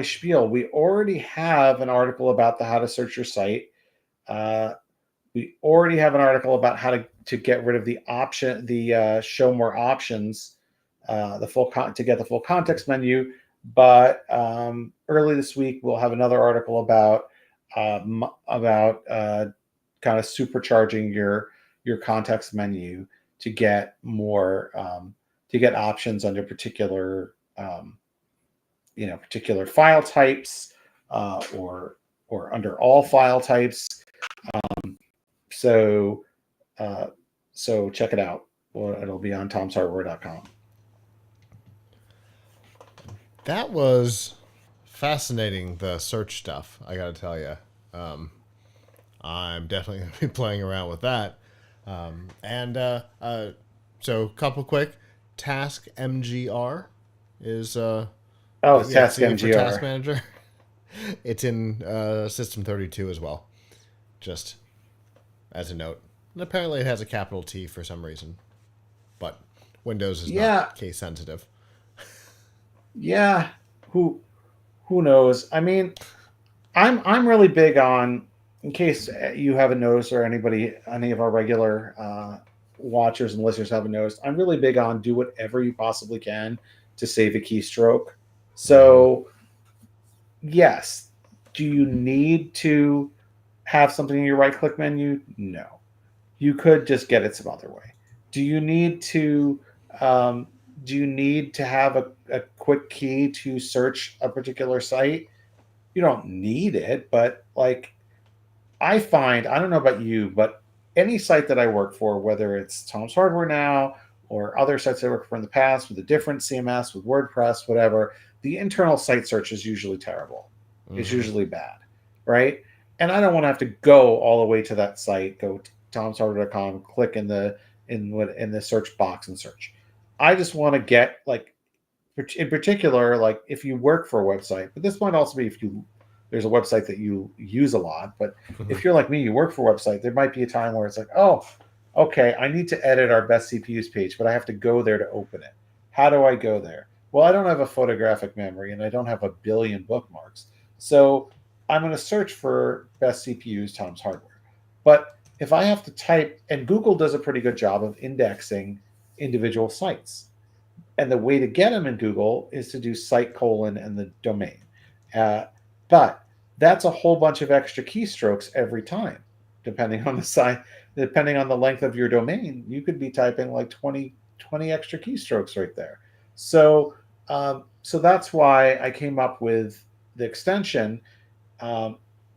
spiel. We already have an article about how to search your site. We already have an article about how to get rid of the option, show more options, to get the full context menu. But early this week we'll have another article about kind of supercharging your context menu to get more to get options under particular particular file types, or under all file types. So check it out. It'll be on tomshardware.com. That was fascinating, the search stuff, I gotta tell you. I'm definitely going to be playing around with that. So couple quick. Task MGR is Task MGR. Task Manager. It's in System 32 as well, just as a note. And apparently it has a capital T for some reason, but Windows is not case sensitive. Yeah, who knows? I mean, I'm really big on, in case you haven't noticed, or any of our regular watchers and listeners haven't noticed, I'm really big on do whatever you possibly can to save a keystroke. So, yes, do you need to have something in your right-click menu? No. You could just get it some other way. Do you need to have a quick key to search a particular site? You don't need it, but like I find, I don't know about you, but any site that I work for, whether it's Tom's Hardware now or other sites I worked for in the past with a different CMS, with WordPress, whatever, the internal site search is usually terrible. Mm-hmm. It's usually bad, right? And I don't want to have to go all the way to that site, go to tomshardware.com, click in the search box and search. I just want to get, like, in particular, like if you work for a website, but this might also be if there's a website that you use a lot, but if you're like me, you work for a website, there might be a time where it's like, oh, okay, I need to edit our best CPUs page, but I have to go there to open it. How do I go there? Well, I don't have a photographic memory and I don't have a billion bookmarks. So I'm going to search for best CPUs, Tom's Hardware. But if I have to type, and Google does a pretty good job of indexing individual sites. And the way to get them in Google is to do site : and the domain. But that's a whole bunch of extra keystrokes every time, depending on the site, depending on the length of your domain. You could be typing like 20 extra keystrokes right there. So that's why I came up with the extension,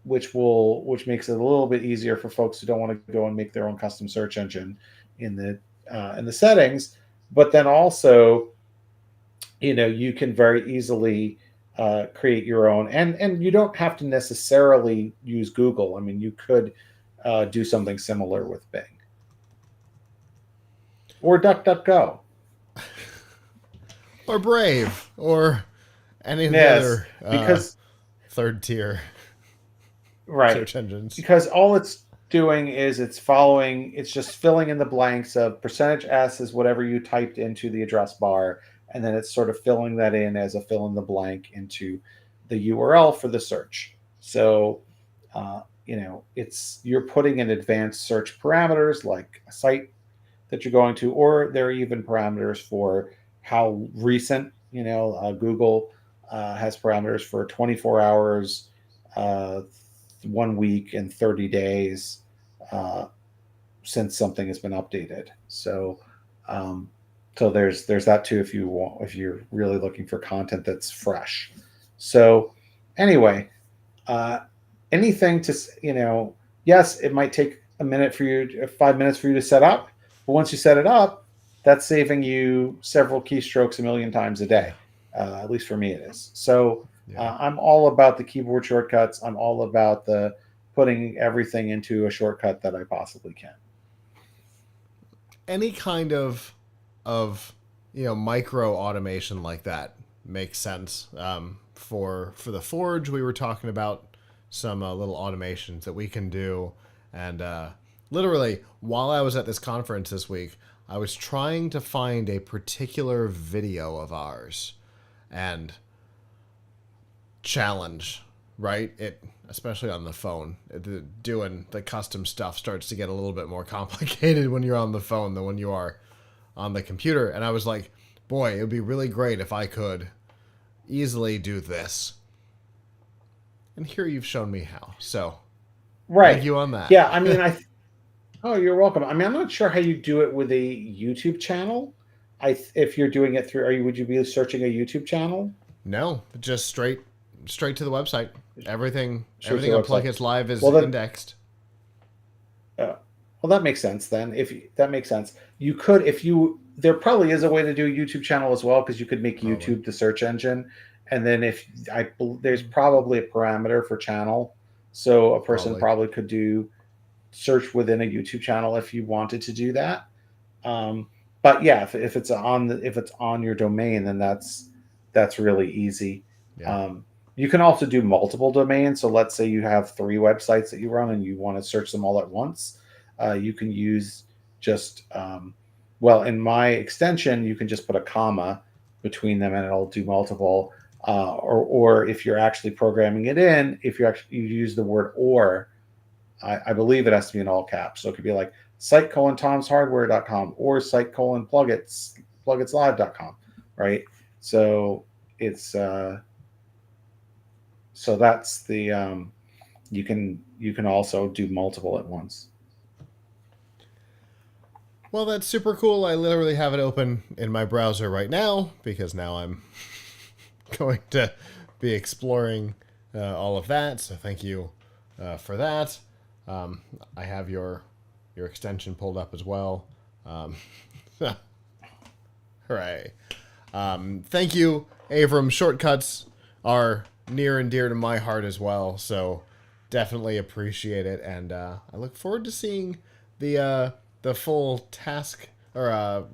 which makes it a little bit easier for folks who don't want to go and make their own custom search engine in the settings. But then also, you can very easily create your own, and you don't have to necessarily use Google. I mean, you could do something similar with Bing or DuckDuckGo. Or Brave, or any of the Yes, other because third tier right, search engines. because all it's doing is it's just filling in the blanks of percentage S is whatever you typed into the address bar, and then it's sort of filling that in as a fill in the blank into the URL for the search. So, you're putting in advanced search parameters like a site that you're going to, or there are even parameters for how recent. Google has parameters for 24 hours, uh, 1 week, and 30 days uh, since something has been updated. Um, so there's that too if you're really looking for content that's fresh. So anyway, uh, anything to yes, it might take a minute for you, 5 minutes for you to set up, but once you set it up, that's saving you several keystrokes a million times a day. At least for me, it is. So Yeah. I'm all about the keyboard shortcuts. I'm all about the putting everything into a shortcut that I possibly can. Any kind of micro automation like that makes sense. For the Forge, we were talking about some little automations that we can do, and literally while I was at this conference this week, I was trying to find a particular video of ours, and challenge, right? It, especially on the phone, doing the custom stuff starts to get a little bit more complicated when you're on the phone than when you are on the computer. And I was like, boy, it would be really great if I could easily do this. And here you've shown me how. So Right. thank you on that. Yeah. I mean, oh, you're welcome. I mean, I'm not sure how you do it with a YouTube channel. If you're doing it through, would you be searching a YouTube channel? No, just straight to the website. Everything Straight to everything the on website. PLUGHITZ Live is Well, then, indexed. well, that makes sense then. If that makes sense, you could, there probably is a way to do a YouTube channel as well, because you could make Probably. YouTube the search engine, and then there's probably a parameter for channel, so a person probably could do search within a YouTube channel if you wanted to do that. But yeah, if it's on your domain, then that's really easy. Yeah. You can also do multiple domains. So let's say you have 3 websites that you run and you want to search them all at once. You can use just in my extension, you can just put a comma between them and it'll do multiple. Or if you're actually programming it in, if you use the word or, I believe it has to be in all caps. So it could be like site:tomshardware.com or site:+GuitzLive.com, right? So it's so that's the you can also do multiple at once. Well, that's super cool. I literally have it open in my browser right now because now I'm going to be exploring all of that. So thank you for that. I have your extension pulled up as well. Hooray. Thank you, Avram. Shortcuts are near and dear to my heart as well, so definitely appreciate it. And I look forward to seeing the full task or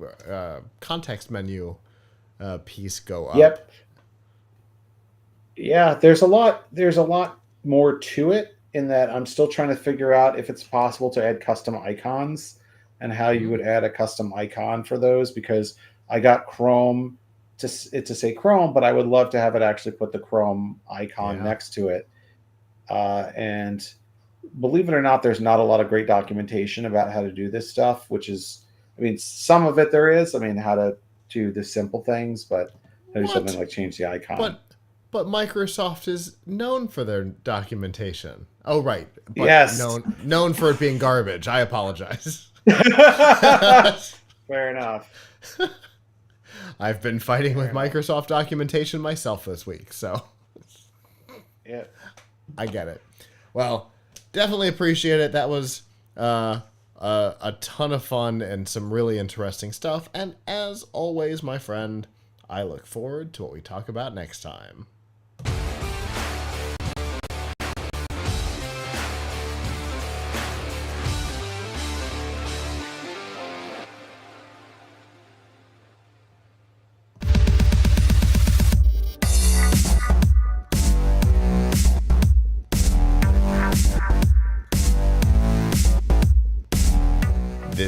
context menu piece go up. Yep. Yeah, there's a lot more to it, in that I'm still trying to figure out if it's possible to add custom icons and how you would add a custom icon for those, because I got Chrome to say Chrome, but I would love to have it actually put the Chrome icon next to it. And believe it or not, there's not a lot of great documentation about how to do this stuff, which is, I mean, some of it there is. I mean, how to do the simple things, but how to do something like change the icon. But Microsoft is known for their documentation. Oh, right. But yes. Known for it being garbage. I apologize. Fair enough. I've been fighting with Microsoft documentation myself this week, so yeah, I get it. Well, definitely appreciate it. That was a ton of fun and some really interesting stuff. And as always, my friend, I look forward to what we talk about next time.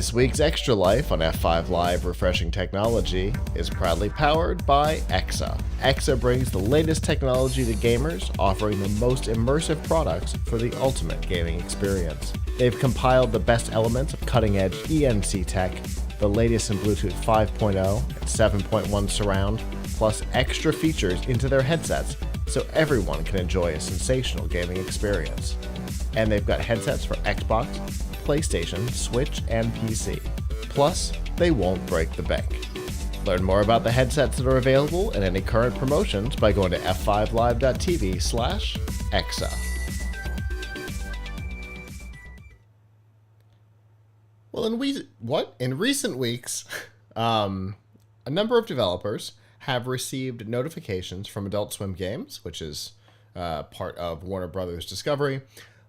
This week's Extra Life on F5 Live Refreshing Technology is proudly powered by EXA. EXA brings the latest technology to gamers, offering the most immersive products for the ultimate gaming experience. They've compiled the best elements of cutting-edge ENC tech, the latest in Bluetooth 5.0 and 7.1 surround, plus extra features into their headsets so everyone can enjoy a sensational gaming experience. And they've got headsets for Xbox, PlayStation, Switch, and PC. Plus, they won't break the bank. Learn more about the headsets that are available and any current promotions by going to f5live.tv/exa. Well, in recent weeks, a number of developers have received notifications from Adult Swim Games, which is part of Warner Brothers Discovery,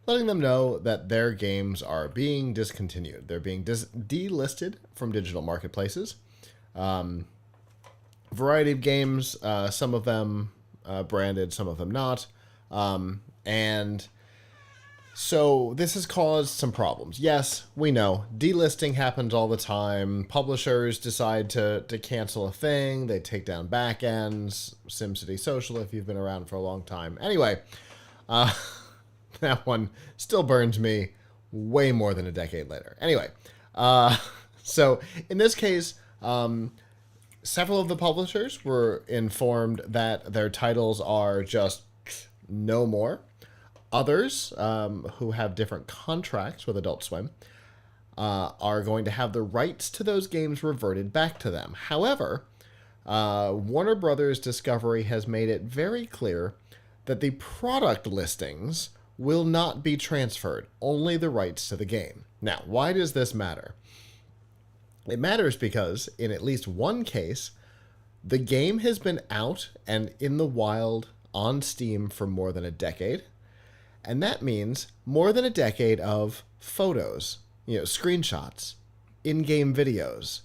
letting them know that their games are being discontinued. They're being delisted from digital marketplaces. Variety of games, some of them branded, some of them not. And so this has caused some problems. Yes, we know. Delisting happens all the time. Publishers decide to cancel a thing. They take down backends. SimCity Social, if you've been around for a long time. Anyway, that one still burns me way more than a decade later. Anyway, so in this case, several of the publishers were informed that their titles are just no more. Others, who have different contracts with Adult Swim, are going to have the rights to those games reverted back to them. However, Warner Brothers Discovery has made it very clear that the product listings will not be transferred, only the rights to the game. Now, why does this matter? It matters because, in at least one case, the game has been out and in the wild on Steam for more than a decade, and that means more than a decade of photos, screenshots, in-game videos,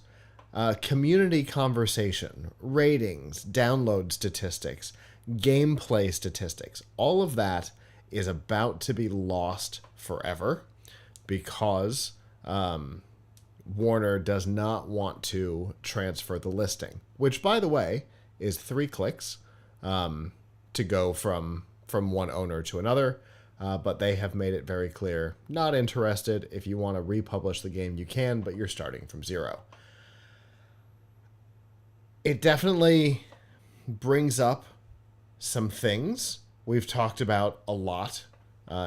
community conversation, ratings, download statistics, gameplay statistics. All of that is about to be lost forever because Warner does not want to transfer the listing, which, by the way, is 3 clicks to go from one owner to another. But they have made it very clear, not interested. If you want to republish the game, you can, but you're starting from zero. It definitely brings up some things we've talked about a lot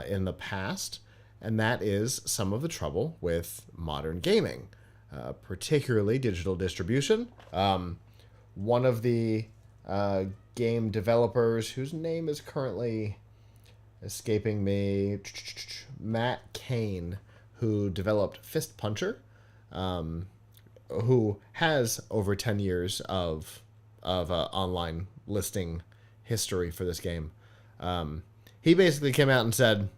in the past, and that is some of the trouble with modern gaming, particularly digital distribution. One of the game developers, whose name is currently escaping me, Matt Cain, who developed Fist Puncher, who has over 10 years of online listing history for this game. He basically came out and said,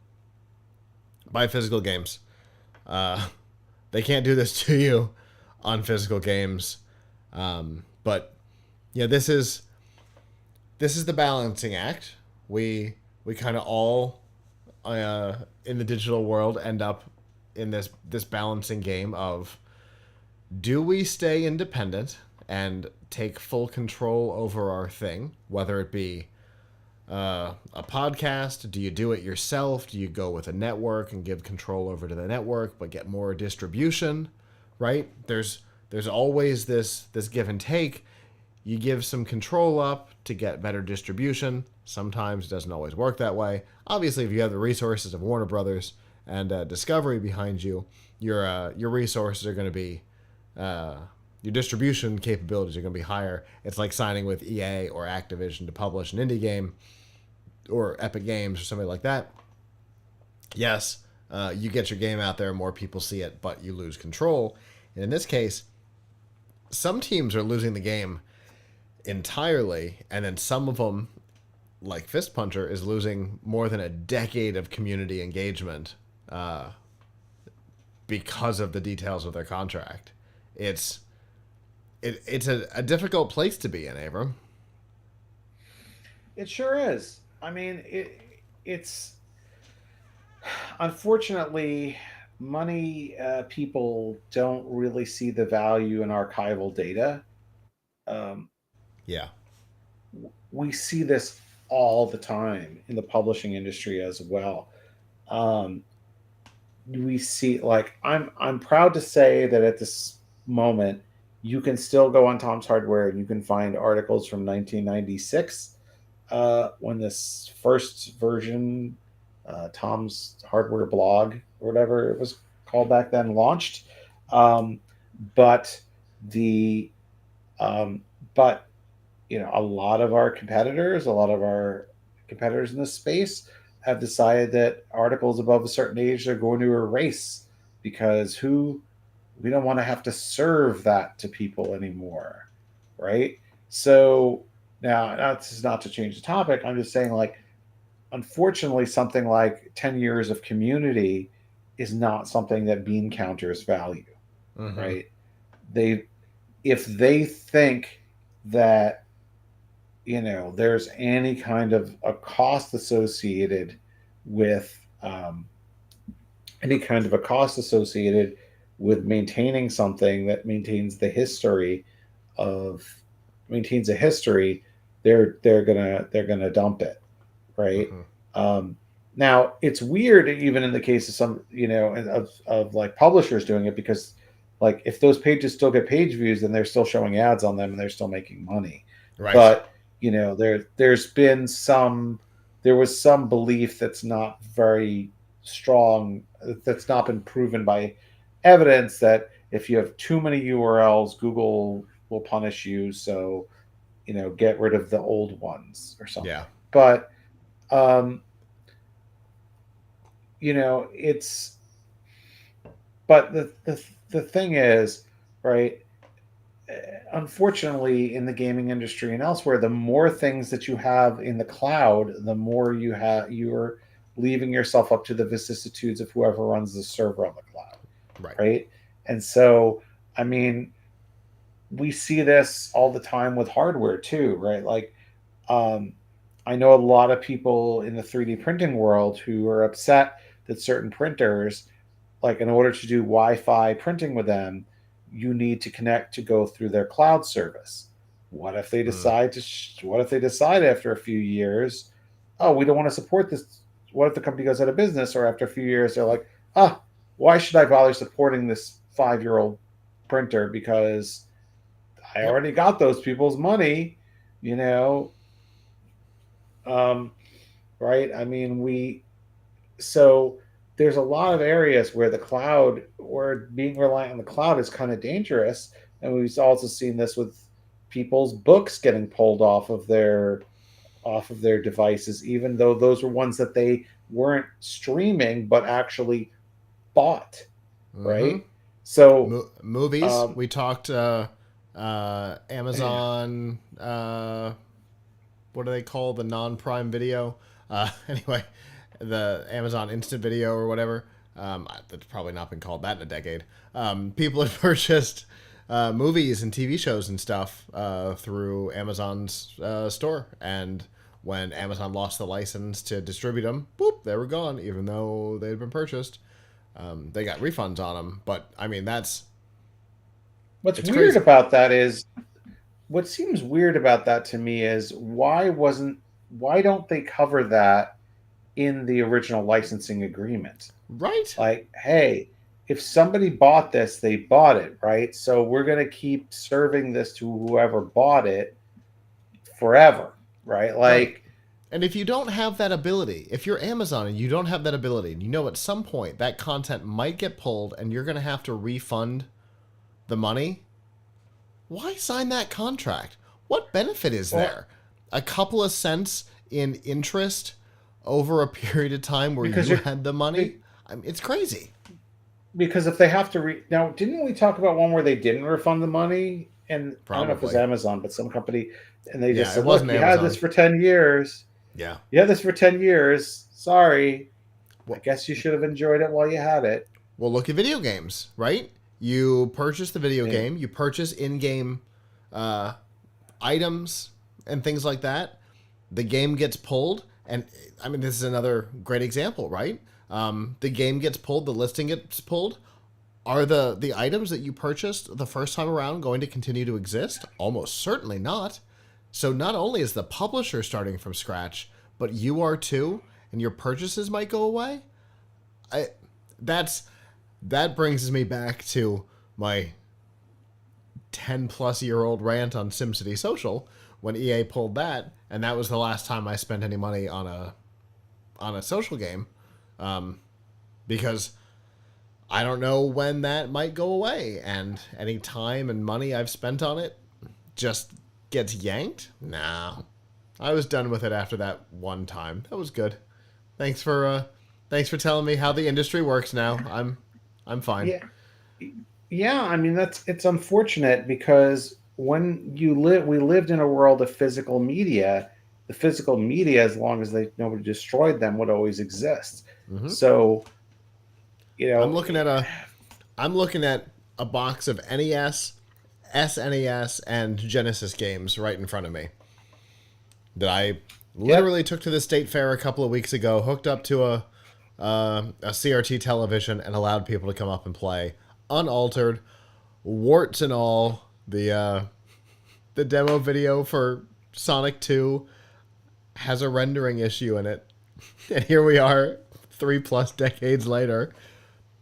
buy physical games. They can't do this to you on physical games. But yeah, this is the balancing act. We kind of all in the digital world end up in this balancing game of, do we stay independent and take full control over our thing, whether it be a podcast? Do you do it yourself? Do you go with a network and give control over to the network but get more distribution, right? There's always this give and take. You give some control up to get better distribution. Sometimes it doesn't always work that way. Obviously, if you have the resources of Warner Brothers and Discovery behind you, your resources are going to be, your distribution capabilities are going to be higher. It's like signing with EA or Activision to publish an indie game, or Epic Games or something like that. Yes, you get your game out there, more people see it, but you lose control. And in this case, some teams are losing the game entirely, and then some of them, like Fist Puncher, is losing more than a decade of community engagement because of the details of their contract. It's a difficult place to be in, Avram. It sure is. I mean, it's unfortunately people don't really see the value in archival data. Um, Yeah. we see this all the time in the publishing industry as well. Um, we see, like, I'm proud to say that at this moment you can still go on Tom's Hardware and you can find articles from 1996, when this first version, Tom's Hardware blog or whatever it was called back then, launched. Um, but the um, but a lot of our competitors in this space have decided that articles above a certain age are going to erase, because who we don't want to have to serve that to people anymore, right? So now, this is not to change the topic. I'm just saying, like, unfortunately, something like 10 years of community is not something that bean counters value, Mm-hmm. right? They If they think that there's any kind of a cost associated with maintaining something that of maintains a history, they're gonna dump it, right? Mm-hmm. um, Now, it's weird even in the case of some, of like publishers doing it, because, like, if those pages still get page views, then they're still showing ads on them and they're still making money. Right. But there was some belief that's not very strong, that's not been proven by evidence, that if you have too many URLs, Google will punish you. So, get rid of the old ones or something. Yeah. But um, it's but the thing is, right, unfortunately, in the gaming industry and elsewhere, the more things that you have in the cloud, the more you're leaving yourself up to the vicissitudes of whoever runs the server on the cloud, Right. right? And so, I mean, we see this all the time with hardware too, right? Like, um, I know a lot of people in the 3D printing world who are upset that certain printers, like, in order to do Wi-Fi printing with them, you need to connect to go through their cloud service. Mm. What if they decide after a few years, oh, we don't want to support this? What if the company goes out of business, or after a few years they're like, ah, why should I bother supporting this 5-year-old printer, because I Yep. already got those people's money, you know? Um, right? I mean, so there's a lot of areas where being reliant on the cloud is kind of dangerous. And we've also seen this with people's books getting pulled off of their devices, even though those were ones that they weren't streaming but actually bought, Mm-hmm. right? So, Movies. um, We talked yeah, Amazon. What do they call the non-Prime Video? Anyway, the Amazon Instant Video or whatever. That's probably not been called that in a decade. People have purchased movies and TV shows and stuff through Amazon's store, and when Amazon lost the license to distribute them, boop, they were gone, even though they had been purchased. They got refunds on them, but I mean what's it's weird crazy. about that is what seems weird about that to me is, why don't they cover that in the original licensing agreement? Right? Like, hey, if somebody bought this, they bought it, right? So we're going to keep serving this to whoever bought it forever, right? Right. Like, And if you don't have that ability, if you're Amazon and you don't have that ability, and you know at some point that content might get pulled and you're going to have to refund the money, why sign that contract? What benefit is well, there? A couple of cents in interest over a period of time where because you you're had the money? be- I mean, it's crazy. because if they have to now, didn't we talk about one where they didn't refund the money? And I don't know if it was Probably. Amazon, but some company, and they just Yeah, it said, wasn't look, you had this Amazon. for 10 years. Yeah. You had this for 10 years. Sorry. I Well, guess you should have enjoyed it while you had it. well, look at video games, right? You purchase the video Yeah. game, you purchase in-game uh, items and things like that. The game gets pulled, and I mean, this is another great example, right? the game gets pulled, the listing gets pulled. Are the items that you purchased the first time around going to continue to exist? Almost certainly not. So not only is the publisher starting from scratch, but you are too, and your purchases might go away. I that brings me back to my 10-plus-year-old rant on SimCity Social when EA pulled that, and that was the last time I spent any money on a social game, because I don't know when that might go away, and any time and money I've spent on it just gets yanked. Nah, I was done with it after that one time. That was good. Thanks for telling me how the industry works now. I'm fine. Yeah. Yeah, I mean it's unfortunate because when we lived in a world of physical media. The physical media, as long as nobody destroyed them, would always exist. Mm-hmm. So, I'm looking at a box of NES, SNES, and Genesis games right in front of me that I literally took to the state fair a couple of weeks ago, hooked up to a CRT television, and allowed people to come up and play unaltered, warts and all. The demo video for Sonic 2 has a rendering issue in it, and here we are 3+ decades later.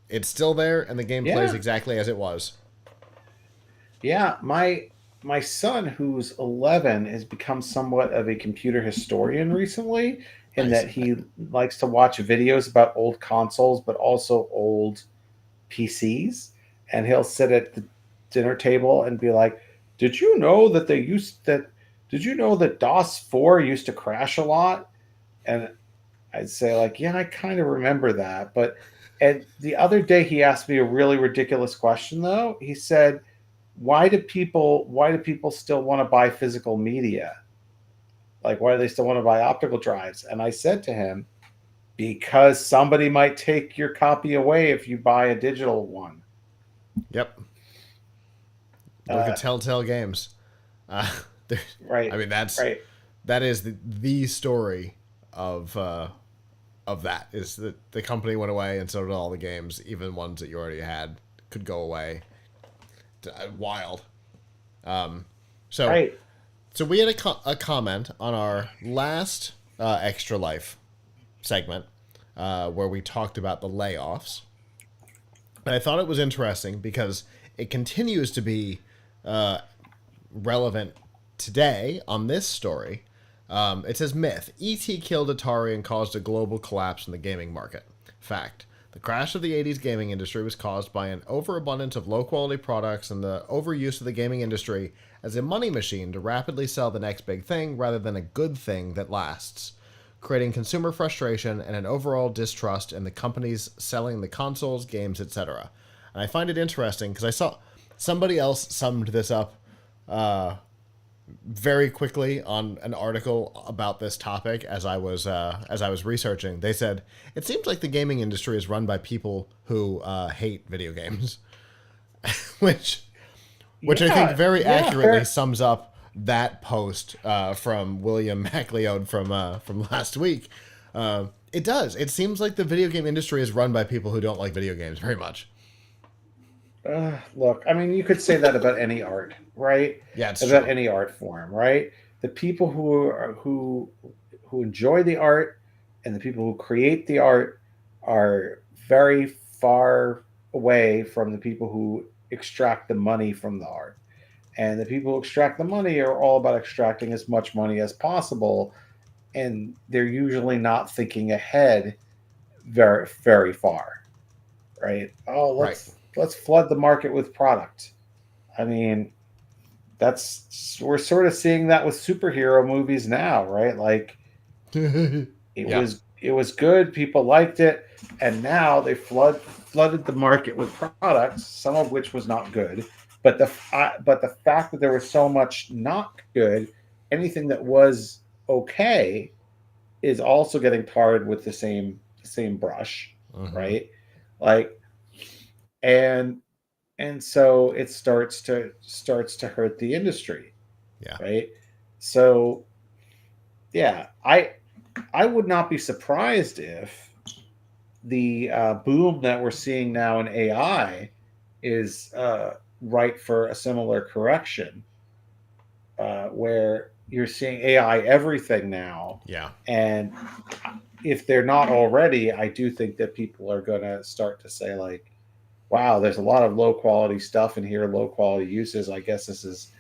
It's still there, and the game plays exactly as it was. Yeah, my son, who's 11, has become somewhat of a computer historian recently, in Nice. that he likes to watch videos about old consoles, but also old PCs. And he'll sit at the dinner table and be like, "Did you know that Did you know that DOS 4 used to crash a lot?" And I'd say, like, yeah, I kind of remember that. And the other day he asked me a really ridiculous question, though. He said, why do people still want to buy physical media? Like, why do they still want to buy optical drives? And I said to him, because somebody might take your copy away if you buy a digital one. Yep. Look at Telltale Games. Right. I mean, Right. that is the story of that, is that the company went away, and so did all the games, even ones that you already had could go away. Wild. So Right. so we had a comment on our last Extra Life segment, where we talked about the layoffs, and I thought it was interesting because it continues to be relevant today on this story. It says, myth: E.T. killed Atari and caused a global collapse in the gaming market. Fact: the crash of the 80s gaming industry was caused by an overabundance of low-quality products and the overuse of the gaming industry as a money machine to rapidly sell the next big thing rather than a good thing that lasts, creating consumer frustration and an overall distrust in the companies selling the consoles, games, etc. And I find it interesting because I saw somebody else summed this up very quickly on an article about this topic as I was researching. They said it seems like the gaming industry is run by people who hate video games, which I think very accurately sums up that post from William MacLeod from last week. It does. It seems like the video game industry is run by people who don't like video games very much. Look, I mean, you could say that about any art, right? Yeah, it's about true. any art form, right? The people who enjoy the art and the people who create the art are very far away from the people who extract the money from the art. And the people who extract the money are all about extracting as much money as possible, and they're usually not thinking ahead very, very far, right? Oh, Right. let's flood the market with product. I mean, we're sort of seeing that with superhero movies now, right? Like, Yeah. it was good, people liked it, and now they flooded the market with products, some of which was not good. But the fact that there was so much not good, anything that was okay is also getting tarred with the same brush, Mm-hmm. right? Like, and so it starts to hurt the industry, Yeah. right? So yeah, I would not be surprised if the boom that we're seeing now in AI is ripe for a similar correction, where you're seeing AI everything now. Yeah. And if they're not already, I do think that people are going to start to say, like, wow, there's a lot of low quality stuff in here, low quality uses. I guess this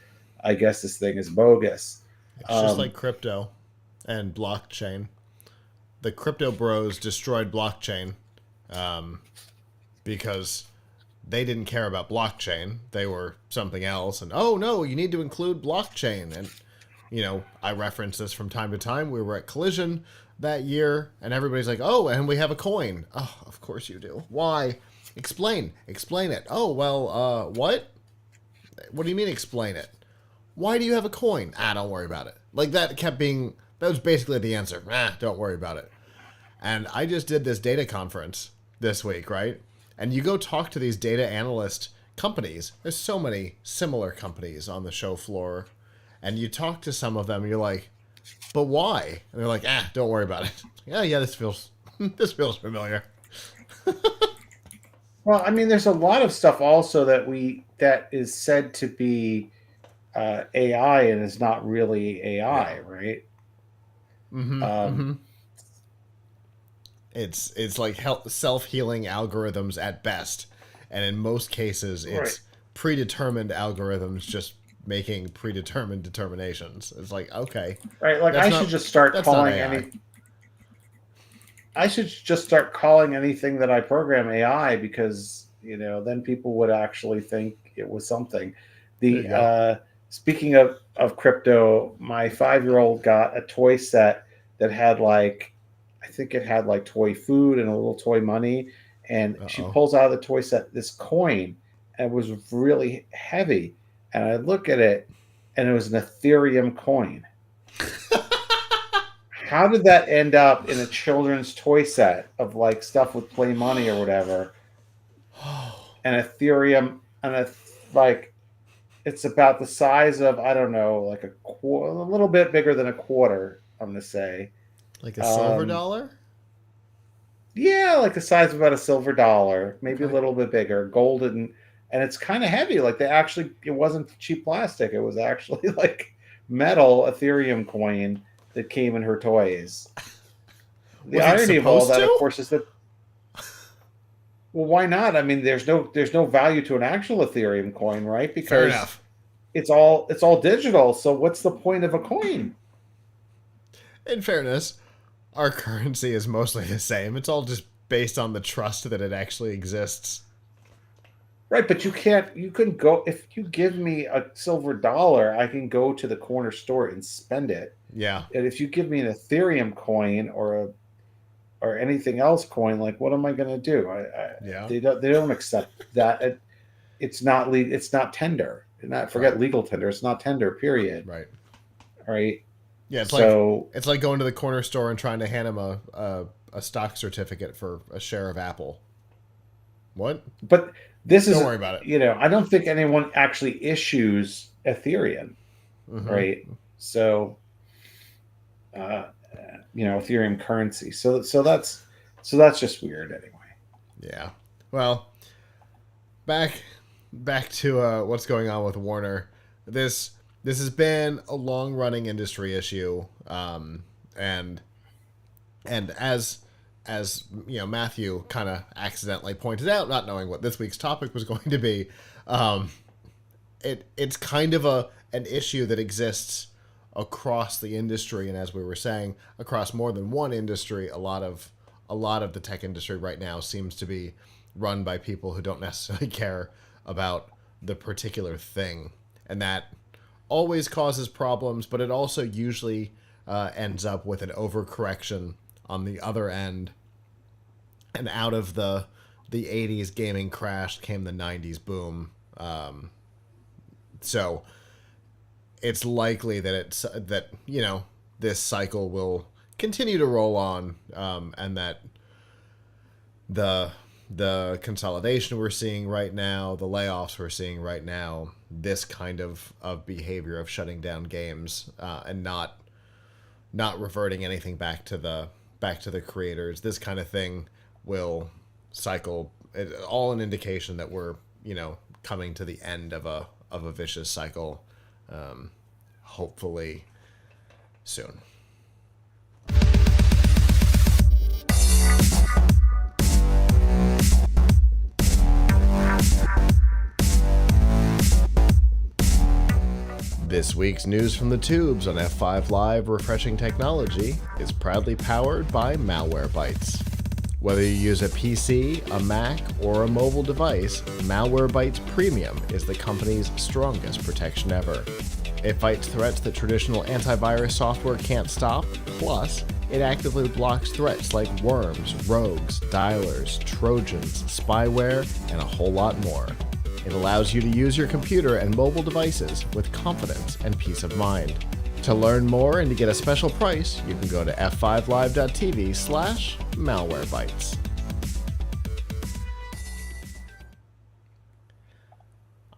thing is bogus. It's just like crypto and blockchain. The crypto bros destroyed blockchain because they didn't care about blockchain. They were something else. And, oh, no, you need to include blockchain. And, you know, I reference this from time to time. We were at Collision that year, and everybody's like, oh, and we have a coin. Oh, of course you do. Why? Explain it. Oh, well, what? What do you mean explain it? Why do you have a coin? Don't worry about it. Like, that was basically the answer. Don't worry about it. And I just did this data conference this week, right? And you go talk to these data analyst companies. There's so many similar companies on the show floor. And you talk to some of them, and you're like, but why? And they're like, don't worry about it. Yeah, this feels familiar. Well, I mean, there's a lot of stuff also that is said to be AI and is not really AI, right? It's like self-healing algorithms at best, and in most cases, it's Right. predetermined algorithms just making predetermined determinations. It's like, okay, Right. Like I should just start that's not calling AI. I should just start calling anything that I program AI, because then people would actually think it was something. There you The go. Speaking of crypto, my 5-year-old got a toy set that had, like, I think it had like toy food and a little toy money, and she Uh-oh. pulls out of the toy set this coin, and it was really heavy, and I look at it, and it was an Ethereum coin. How did that end up in a children's toy set of like stuff with play money or whatever? And Ethereum, and like, it's about the size of, I don't know, like a little bit bigger than a quarter, I'm gonna say. Like a silver Um, dollar? yeah, like the size of about a silver dollar, maybe a Okay. little bit bigger, golden, and it's kind of heavy. Like, it wasn't cheap plastic; it was actually like metal Ethereum coin that came in her toys. The Was it irony of all supposed that, of to? course, is that, well, why not? I mean, there's no value to an actual Ethereum coin, right? Fair Because enough. it's all digital. So what's the point of a coin? In fairness, our currency is mostly the same. It's all just based on the trust that it actually exists. Right, but you couldn't go, if you give me a silver dollar, I can go to the corner store and spend it. Yeah. And if you give me an Ethereum coin or anything else coin, like, what am I going to do? Yeah. They don't accept that. It's not tender. Not Right. forget legal tender. It's not tender. Period. Right. Right. Yeah, So, it's like going to the corner store and trying to hand him a stock certificate for a share of Apple. What? but this Don't is, worry about it. I don't think anyone actually issues Ethereum, Mm-hmm. right? So, uh, Ethereum currency. So that's just weird anyway. Yeah. Well, back back to what's going on with Warner. This this has been a long running industry issue, and as you know, Matthew kind of accidentally pointed out, not knowing what this week's topic was going to be. Um, it's kind of an issue that exists across the industry, and as we were saying, across more than one industry. A lot of the tech industry right now seems to be run by people who don't necessarily care about the particular thing, and that always causes problems. But it also usually ends up with an overcorrection on the other end, and out of the 80s gaming crash came the 90s boom. So it's likely that this cycle will continue to roll on, and that the consolidation we're seeing right now, the layoffs we're seeing right now, this kind of behavior of shutting down games, and not reverting anything back to the creators, this kind of thing will cycle. It's all an indication that we're, coming to the end of a vicious cycle, hopefully soon. This week's news from the tubes on F5 Live Refreshing Technology is proudly powered by Malwarebytes. Whether you use a PC, a Mac, or a mobile device, Malwarebytes Premium is the company's strongest protection ever. It fights threats that traditional antivirus software can't stop, plus it actively blocks threats like worms, rogues, dialers, trojans, spyware, and a whole lot more. It allows you to use your computer and mobile devices with confidence and peace of mind. To learn more and to get a special price, you can go to f5live.tv/malwarebytes.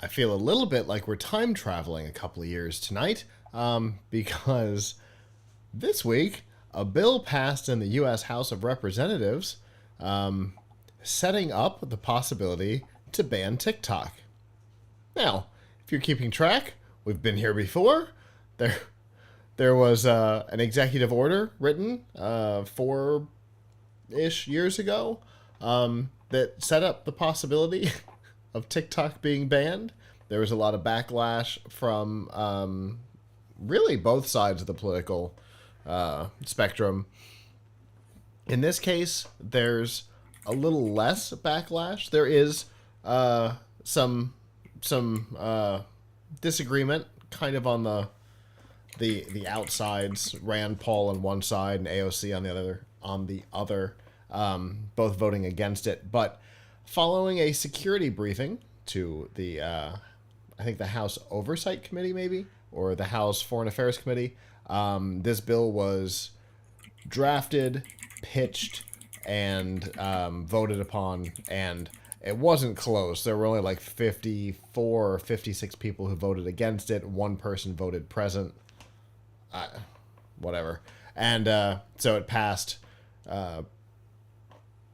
I feel a little bit like we're time traveling a couple of years tonight, because this week a bill passed in the U.S. House of Representatives setting up the possibility to ban TikTok. Now, if you're keeping track, we've been here before. There was an executive order written 4-ish years ago that set up the possibility of TikTok being banned. There was a lot of backlash from really both sides of the political spectrum. In this case, there's a little less backlash. There is some disagreement kind of on the outsides. Rand Paul on one side and AOC on the other, both voting against it. But following a security briefing to the I think the House Oversight Committee, maybe, or the House Foreign Affairs Committee, this bill was drafted, pitched, and voted upon, and it wasn't close. There were only like 54 or 56 people who voted against it. One person voted present. Whatever. And so it passed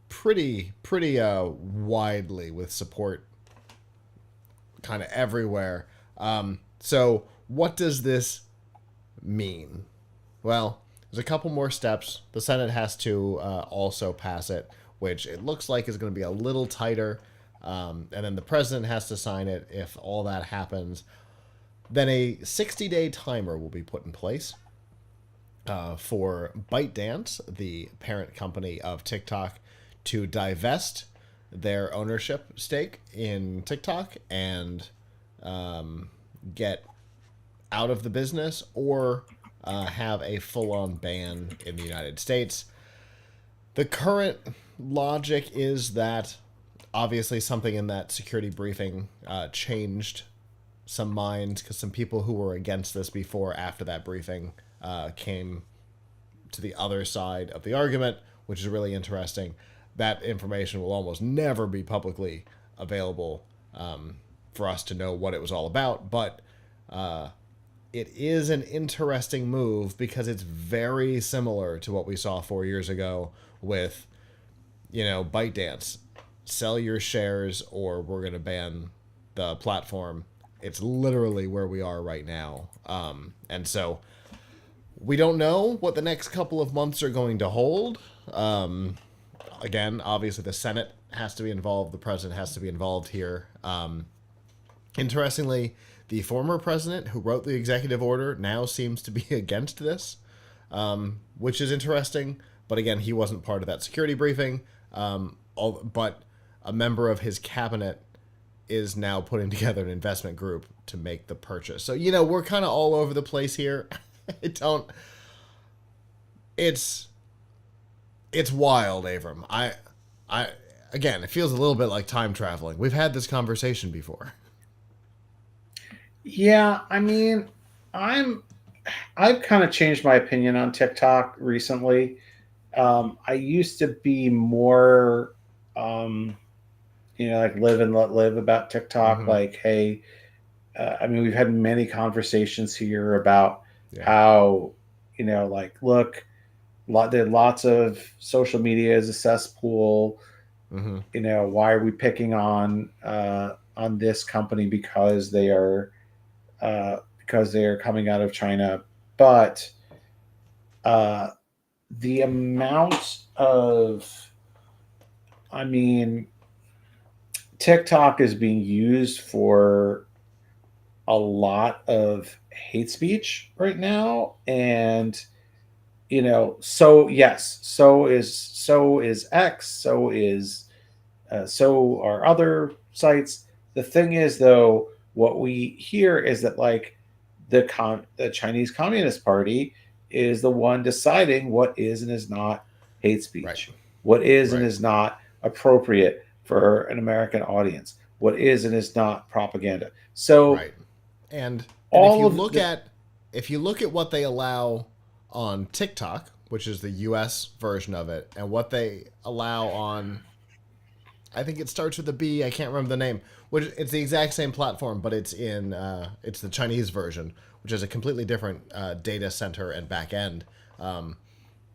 pretty widely with support kind of everywhere. So what does this mean? Well, there's a couple more steps. The Senate has to also pass it, which it looks like is going to be a little tighter. And then the president has to sign it. If all that happens, then a 60-day timer will be put in place for ByteDance, the parent company of TikTok, to divest their ownership stake in TikTok and get out of the business, or have a full-on ban in the United States. The current logic is that obviously something in that security briefing changed some minds, because some people who were against this before, after that briefing, came to the other side of the argument, which is really interesting. That information will almost never be publicly available for us to know what it was all about, but it is an interesting move because it's very similar to what we saw 4 years ago with, ByteDance. Sell your shares or we're going to ban the platform. It's literally where we are right now. And so we don't know what the next couple of months are going to hold. Again, obviously the Senate has to be involved. The president has to be involved here. Interestingly, the former president who wrote the executive order now seems to be against this, which is interesting. But again, he wasn't part of that security briefing. But a member of his cabinet is now putting together an investment group to make the purchase. So, we're kind of all over the place here. It's wild, Avram. Again, it feels a little bit like time traveling. We've had this conversation before. Yeah, I mean, I've kind of changed my opinion on TikTok recently. I used to be more, like live and let live about TikTok. Mm-hmm. Like, hey, we've had many conversations here about how, look, lots of social media is a cesspool. Mm-hmm. Why are we picking on this company because they are coming out of China? But uh, the amount of, I mean, TikTok is being used for a lot of hate speech right now, and so yes, so is X, so are other sites. The thing is, though, what we hear is that like the Chinese Communist Party is the one deciding what is and is not hate Right. speech, what is and Right. is not appropriate for an American audience, what is and is not propaganda. So Right. And all of the if you look at what they allow on TikTok, which is the US version of it, and what they allow on, I think it starts with a B, I can't remember the name, which it's the exact same platform, but it's the Chinese version, which is a completely different data center and back end.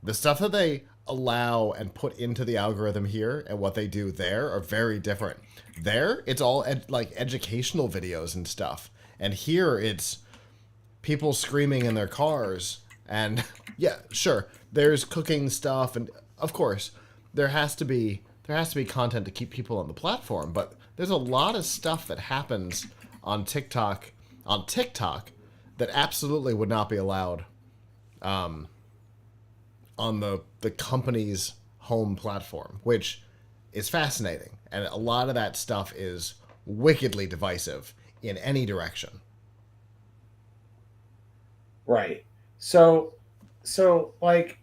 The stuff that they allow and put into the algorithm here and what they do there are very different. There, it's all like educational videos and stuff, and here it's people screaming in their cars. And yeah, sure, there's cooking stuff, and of course, there has to be content to keep people on the platform. But there's a lot of stuff that happens on TikTok that absolutely would not be allowed on the company's home platform, which is fascinating. And a lot of that stuff is wickedly divisive in any direction. right. So like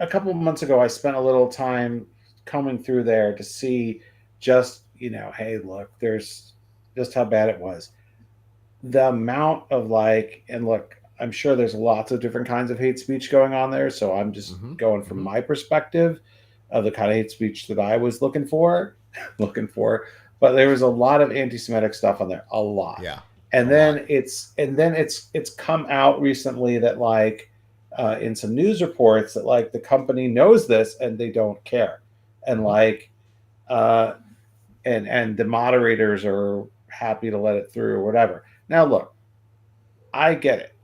a couple of months ago, I spent a little time combing through there to see just, hey, look, there's just how bad it was. The amount of like, and look, I'm sure there's lots of different kinds of hate speech going on there. So I'm just Mm-hmm. going from Mm-hmm. my perspective of the kind of hate speech that I was looking for, looking for. But there was a lot of anti-Semitic stuff on there, a lot. Yeah, And a then lot. it's come out recently that like in some news reports that like the company knows this and they don't care, and Mm-hmm. like uh, and the moderators are happy to let it through or whatever. Now look, I get it.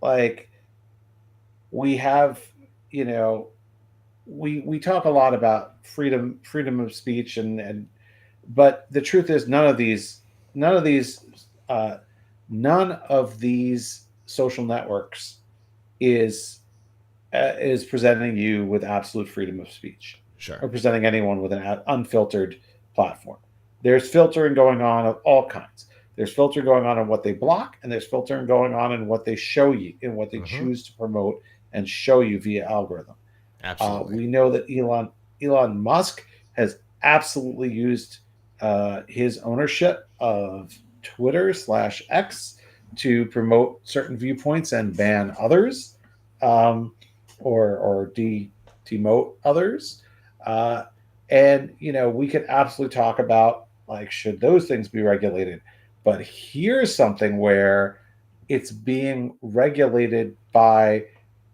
Like we have, you know, we talk a lot about freedom of speech, and but the truth is none of these uh, none of these social networks is is presenting you with absolute freedom of speech, Sure. or presenting anyone with an unfiltered platform. There's filtering going on of all kinds. There's filtering going on in what they block, and there's filtering going on in what they show you, in what they Mm-hmm. choose to promote and show you via algorithm. Absolutely. We know that Elon Musk has absolutely used his ownership of Twitter/X to promote certain viewpoints and ban others, um, or demote others. Uh, and we could absolutely talk about like should those things be regulated. But here's something where it's being regulated by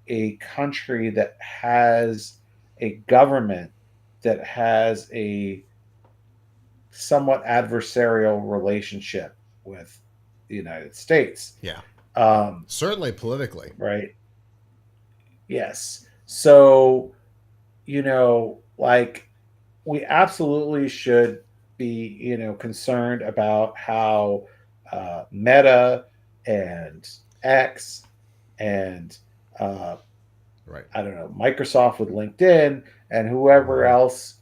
a country that has a government that has a somewhat adversarial relationship with the United States. Yeah. Um, Certainly politically. right? Yes. So, like we absolutely should be, concerned about how Meta and X and uh, Right. I don't know, Microsoft with LinkedIn and whoever Mm-hmm. else,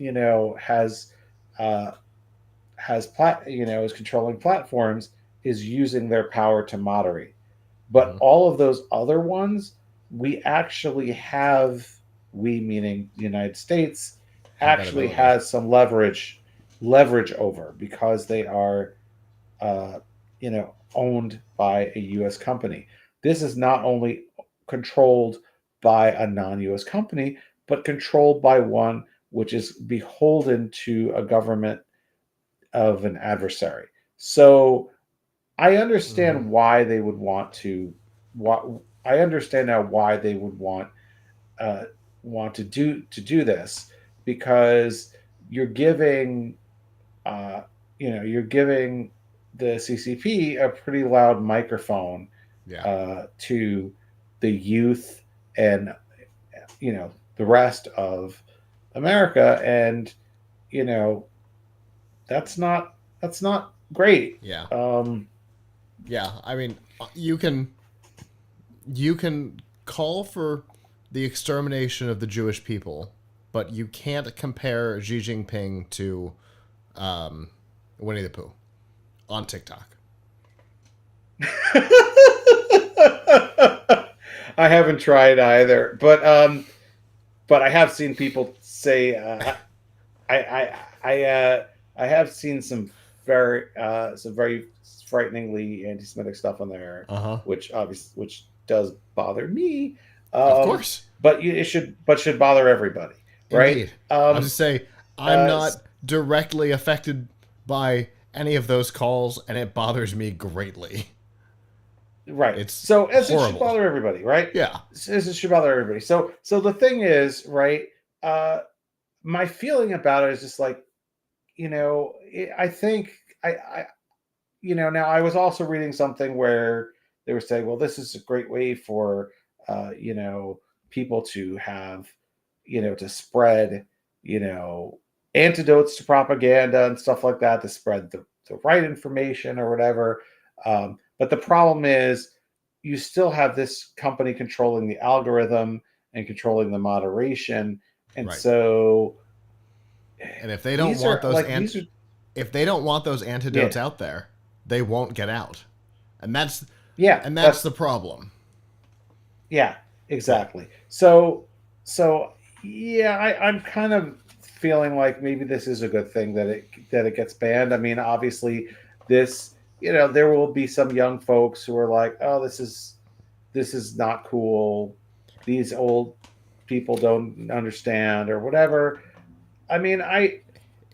uh, is controlling platforms, is using their power to moderate. But Mm-hmm. all of those other ones, we actually have, we meaning the United States, Have that actually ability. has some leverage over, because they are owned by a U.S. company. This is not only controlled by a non-U.S. company, but controlled by one which is beholden to a government of an adversary. So I Mm-hmm. understand why they would want to. What I understand now why they would want uh, want to do this, because you're giving you're giving the CCP a pretty loud microphone Yeah. to the youth and the rest of America, and you know that's not great. Yeah. Um, Yeah. I mean, you can call for the extermination of the Jewish people, but you can't compare Xi Jinping to Winnie the Pooh on TikTok. I haven't tried either, but I have seen people say I have seen some very frighteningly anti-Semitic stuff on there, Uh huh. which does bother me. Of Um, course. but should bother everybody, right? Indeed. I'll just say I'm not directly affected by any of those calls, and it bothers me greatly. Right. It's So as it should horrible. bother everybody, right? Yeah. As it should bother everybody. So the thing is, right? Uh, my feeling about it is just like, I think now I was also reading something where they were saying, well, this is a great way for people to have, to spread, you know, antidotes to propaganda and stuff like that, to spread the right information or whatever. But the problem is, you still have this company controlling the algorithm and controlling the moderation, and Right. so And if they don't these want are those like these are if they don't want those yeah antidotes out there, they won't get out. And that's yeah and that's that's the problem. yeah Yeah. exactly. So yeah, I'm kind of feeling like maybe this is a good thing that it gets banned. I mean, obviously, this there will be some young folks who are like, oh, this is not cool. These old people don't understand or whatever. I mean, I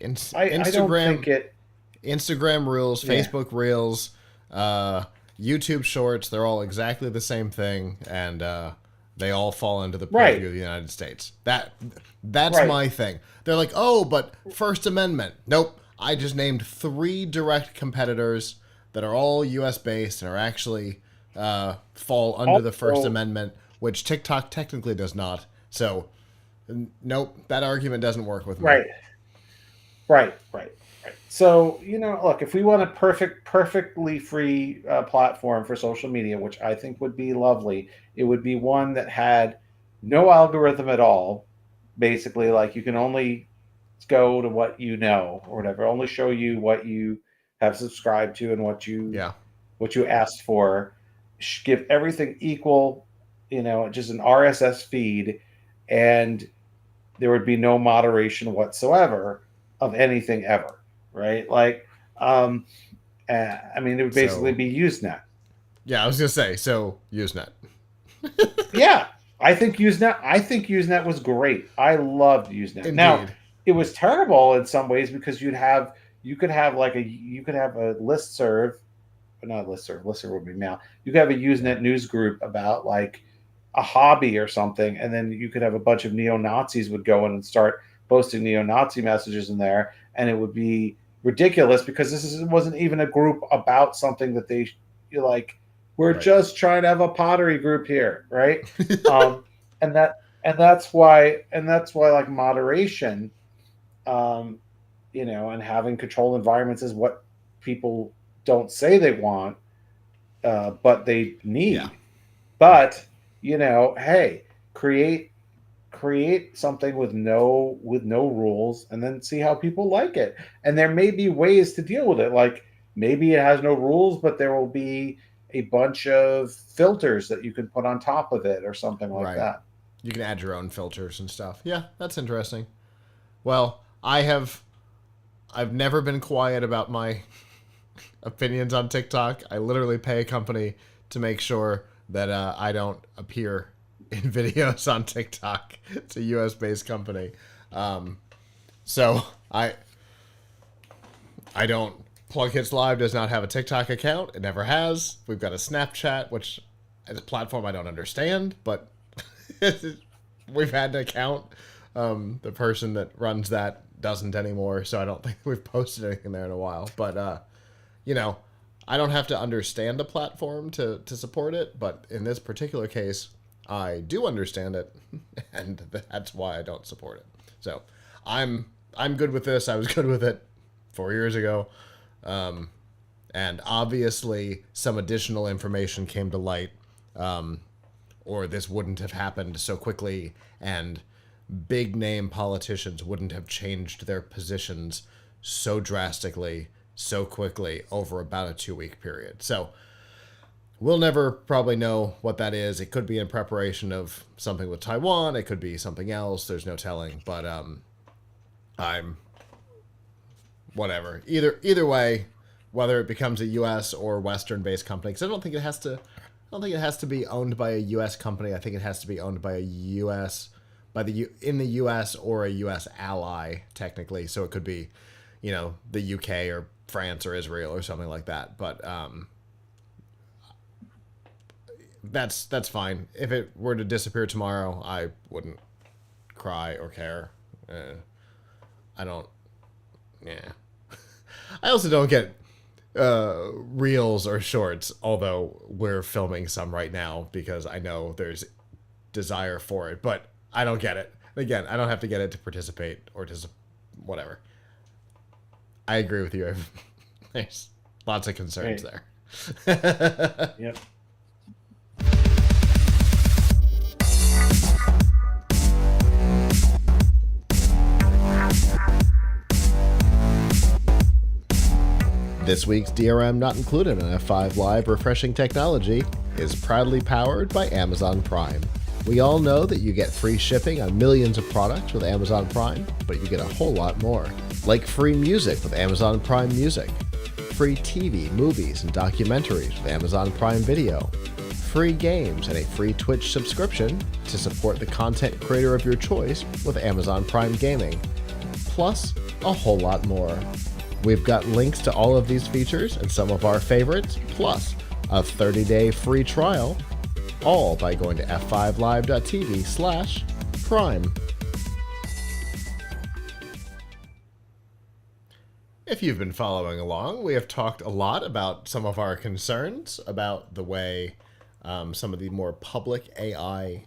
don't Instagram think it. Instagram Reels, Yeah. Facebook Reels, uh, YouTube Shorts, they're all exactly the same thing, and they all fall into the purview Right. of the United States. That's Right. my thing. They're like, oh, but First Amendment. Nope. I just named 3 direct competitors that are all U.S. based and are actually fall under the First Also, Amendment, which TikTok technically does not. So, nope, that argument doesn't work with me. right. Right. So look, if we want a perfectly free platform for social media, which I think would be lovely, it would be one that had no algorithm at all. Basically, like, you can only go to what you know or whatever, only show you what you have subscribed to and Yeah. what you asked for. Give everything equal, just an RSS feed, and there would be no moderation whatsoever of anything ever, right? Like, I mean, it would basically So, be Usenet. yeah, I was going to say, so Usenet. Yeah, I think Usenet was great. I loved Usenet. Now, Indeed. it was terrible in some ways, because you could have a listserv, but not a listserv. Listserv would be mail. You could have a Yeah. Usenet news group about like a hobby or something, and then you could have a bunch of neo Nazis would go in and start posting neo Nazi messages in there, and it would be ridiculous, because wasn't even a group about something that you like. We're Right. just trying to have a pottery group here, right? Um, and that's why like moderation, um, and having controlled environments is what people don't say they want, but they Yeah. need. But hey, create something with no rules, and then see how people like it. And there may be ways to deal with it. Like, maybe it has no rules, but there will be a bunch of filters that you can put on top of it or something like Right. that. You can add your own filters and stuff. Yeah, that's interesting. Well, I've never been quiet about my opinions on TikTok. I literally pay a company to make sure that I don't appear in videos on TikTok. It's a US based company. Um, so I don't. PLUGHITZ Live does not have a TikTok account. It never has. We've got a Snapchat, which is a platform I don't understand, but we've had to count. The person that runs that doesn't anymore, so I don't think we've posted anything there in a while. But, you know, I don't have to understand a platform to support it, but in this particular case, I do understand it, and that's why I don't support it. So I'm good with this. I was good with it 4 years ago. And obviously some additional information came to light, or this wouldn't have happened so quickly, and big name politicians wouldn't have changed their positions so drastically, so quickly over about a 2-week period. So we'll never probably know what that is. It could be in preparation of something with Taiwan. It could be something else. There's no telling. But I'm whatever. Either way, whether it becomes a U.S. or Western-based company, because I don't think it has to. I don't think it has to be owned by a U.S. company. I think it has to be owned by a U.S. in the U.S. or a U.S. ally, technically. So it could be, you know, the U.K. or France or Israel or something like that. But that's fine. If it were to disappear tomorrow, I wouldn't cry or care. I don't. Yeah. I also don't get reels or shorts, although we're filming some right now because I know there's desire for it, but I don't get it. Again, I don't have to get it to participate or to whatever. I agree with you. There's lots of concerns there. Yep. This week's DRM Not Included on F5 Live Refreshing Technology is proudly powered by Amazon Prime. We all know that you get free shipping on millions of products with Amazon Prime, but you get a whole lot more. Like free music with Amazon Prime Music, free TV, movies, and documentaries with Amazon Prime Video, free games, and a free Twitch subscription to support the content creator of your choice with Amazon Prime Gaming, plus a whole lot more. We've got links to all of these features and some of our favorites, plus a 30-day free trial, all by going to f5live.tv/prime. If you've been following along, we have talked a lot about some of our concerns about the way some of the more public AI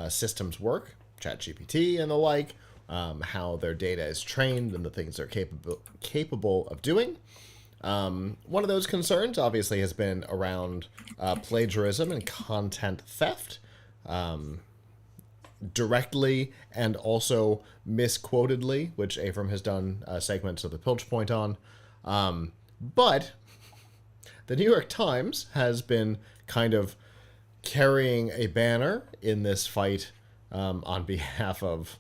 systems work, ChatGPT and the like, how their data is trained and the things they're capable of doing. One of those concerns obviously has been around plagiarism and content theft, directly and also misquotedly, which Avram has done segments of the Piltch point on. But the New York Times has been kind of carrying a banner in this fight on behalf of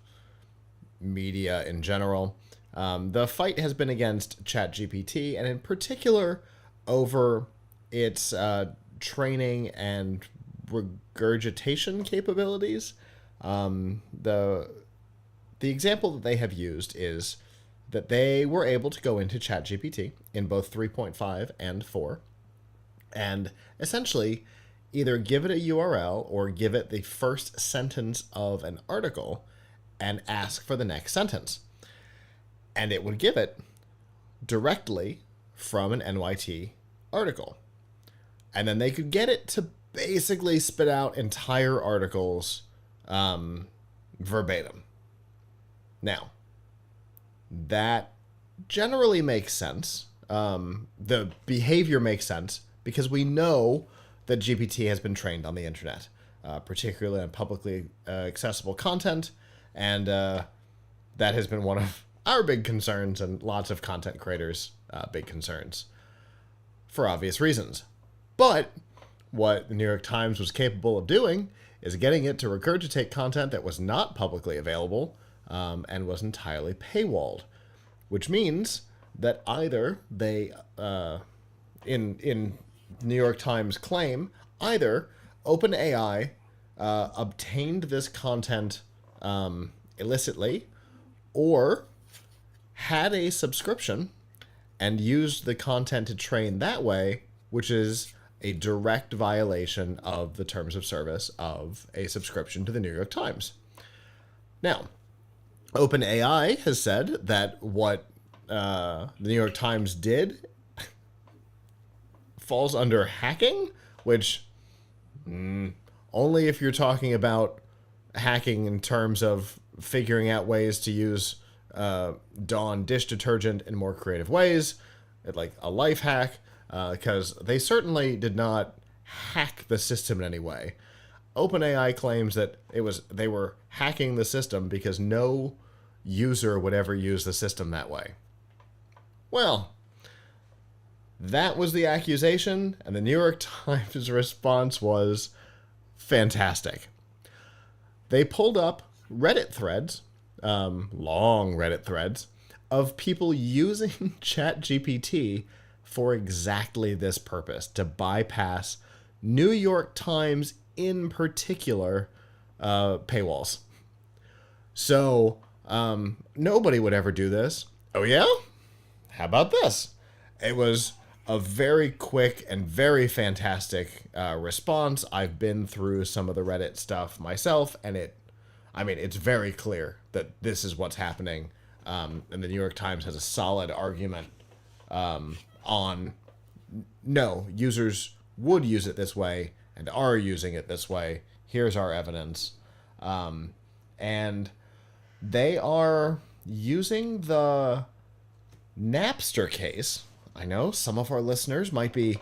media in general. The fight has been against ChatGPT, and in particular over its training and regurgitation capabilities. The example that they have used is that they were able to go into ChatGPT in both 3.5 and 4 and essentially either give it a URL or give it the first sentence of an article and ask for the next sentence. And it would give it directly from an NYT article. And then they could get it to basically spit out entire articles verbatim. Now, that generally makes sense. The behavior makes sense because we know that GPT has been trained on the internet, particularly on publicly accessible content. And that has been one of our big concerns and lots of content creators' big concerns for obvious reasons. But what the New York Times was capable of doing is getting it to regurgitate content that was not publicly available and was entirely paywalled, which means that either they, in New York Times claim, either OpenAI obtained this content illicitly, or had a subscription and used the content to train that way, which is a direct violation of the terms of service of a subscription to the New York Times. Now, OpenAI has said that what the New York Times did falls under hacking, which only if you're talking about hacking in terms of figuring out ways to use Dawn dish detergent in more creative ways, like a life hack, because they certainly did not hack the system in any way. OpenAI claims that they were hacking the system because no user would ever use the system that way. Well, that was the accusation, and the New York Times response was fantastic. They pulled up Reddit threads, long Reddit threads, of people using ChatGPT for exactly this purpose, to bypass New York Times in particular paywalls. So nobody would ever do this. Oh yeah? How about this? It was a very quick and very fantastic response. I've been through some of the Reddit stuff myself, and it's very clear that this is what's happening. And the New York Times has a solid argument on no, users would use it this way and are using it this way. Here's our evidence. And they are using the Napster case. I know some of our listeners might be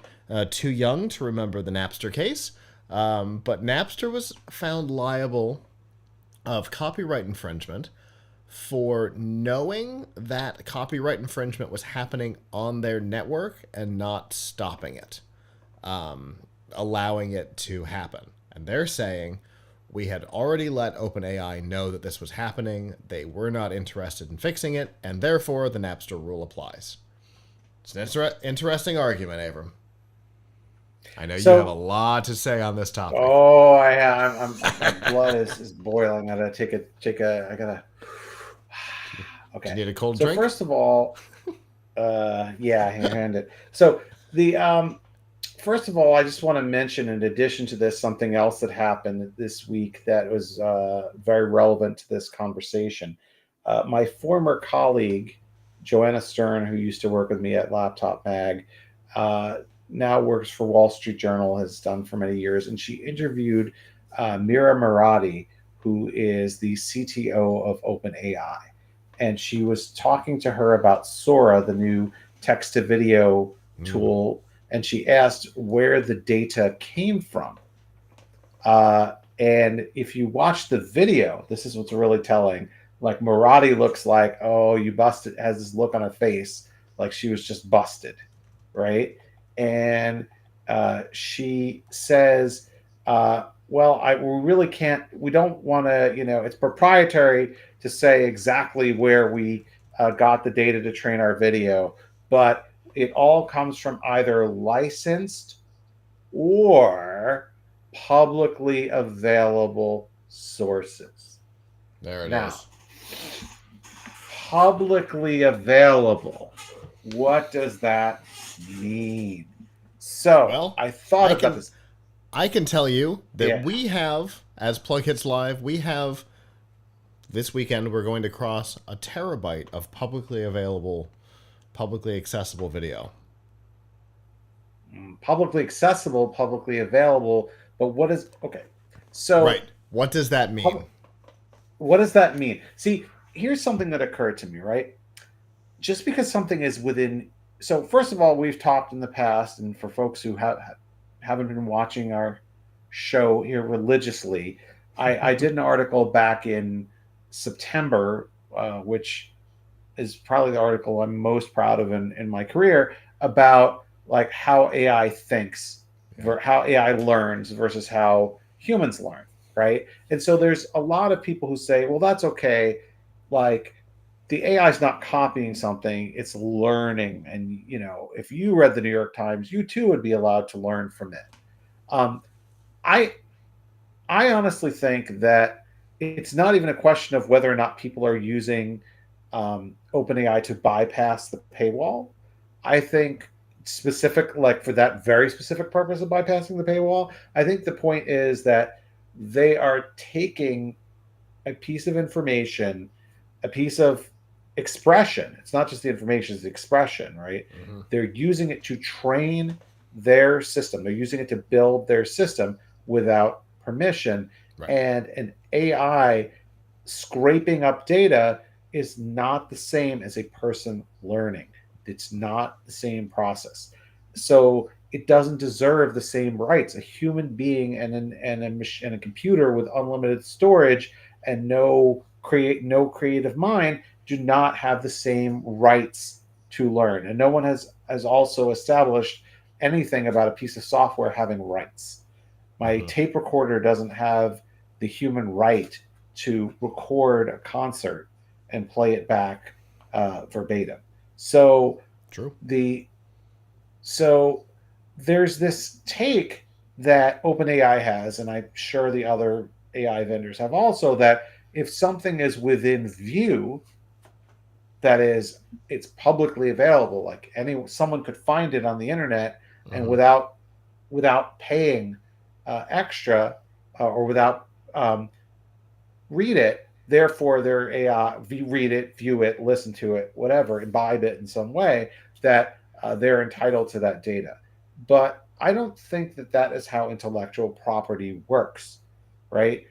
too young to remember the Napster case, but Napster was found liable of copyright infringement for knowing that copyright infringement was happening on their network and not stopping it, allowing it to happen. And they're saying, we had already let OpenAI know that this was happening. They were not interested in fixing it, and therefore the Napster rule applies. It's an interesting argument, Avram. I know you have a lot to say on this topic. Oh, I have. My blood is boiling. I gotta take a. I gotta. Okay. Do you need a cold drink? So first of all, yeah, hand it. So the first of all, I just want to mention, in addition to this, something else that happened this week that was very relevant to this conversation. My former colleague, Joanna Stern, who used to work with me at Laptop Mag, now works for Wall Street Journal, has done for many years, and she interviewed Mira Murati, who is the CTO of OpenAI. And she was talking to her about Sora, the new text-to-video tool, and she asked where the data came from. And if you watch the video, this is what's really telling. Like, Murati looks like, oh, you busted, has this look on her face like she was just busted, right? And she says, well, we really can't, we don't want to, it's proprietary to say exactly where we got the data to train our video, but it all comes from either licensed or publicly available sources. There it now, is. Publicly available. What does that mean? So, well, I thought about this. I can tell you that we have, as PLUGHITZ Live, we have, this weekend, we're going to cross 1 terabyte of publicly available, publicly accessible video. Publicly accessible, publicly available, but what is, okay. So, right. What does that mean? What does that mean? See, here's something that occurred to me, right? Just because something is within, so first of all, we've talked in the past, and for folks who haven't been watching our show here religiously, I did an article back in September, which is probably the article I'm most proud of in my career, about like how AI thinks, how AI learns versus how humans learn, right? And so there's a lot of people who say, well, that's okay. Like, the AI is not copying something, it's learning. And, if you read the New York Times, you too would be allowed to learn from it. I honestly think that it's not even a question of whether or not people are using OpenAI to bypass the paywall. I think like for that very specific purpose of bypassing the paywall, I think the point is that they are taking a piece of information, a piece of expression. It's not just the information, it's the expression, right? Mm-hmm. They're using it to train their system. They're using it to build their system without permission. Right. And an AI scraping up data is not the same as a person learning. It's not the same process. So it doesn't deserve the same rights. A human being and a computer with unlimited storage and no creative mind do not have the same rights to learn. And no one has also established anything about a piece of software having rights. My Mm-hmm. tape recorder doesn't have the human right to record a concert and play it back verbatim. So True. the so there's this take that OpenAI has, and I'm sure the other AI vendors have also, that if something is within view, that is, it's publicly available, like someone could find it on the internet, and Mm-hmm. without paying extra or without read it. Therefore, their AI read it, view it, listen to it, whatever, imbibe it in some way, that they're entitled to that data. But I don't think that that is how intellectual property works, right?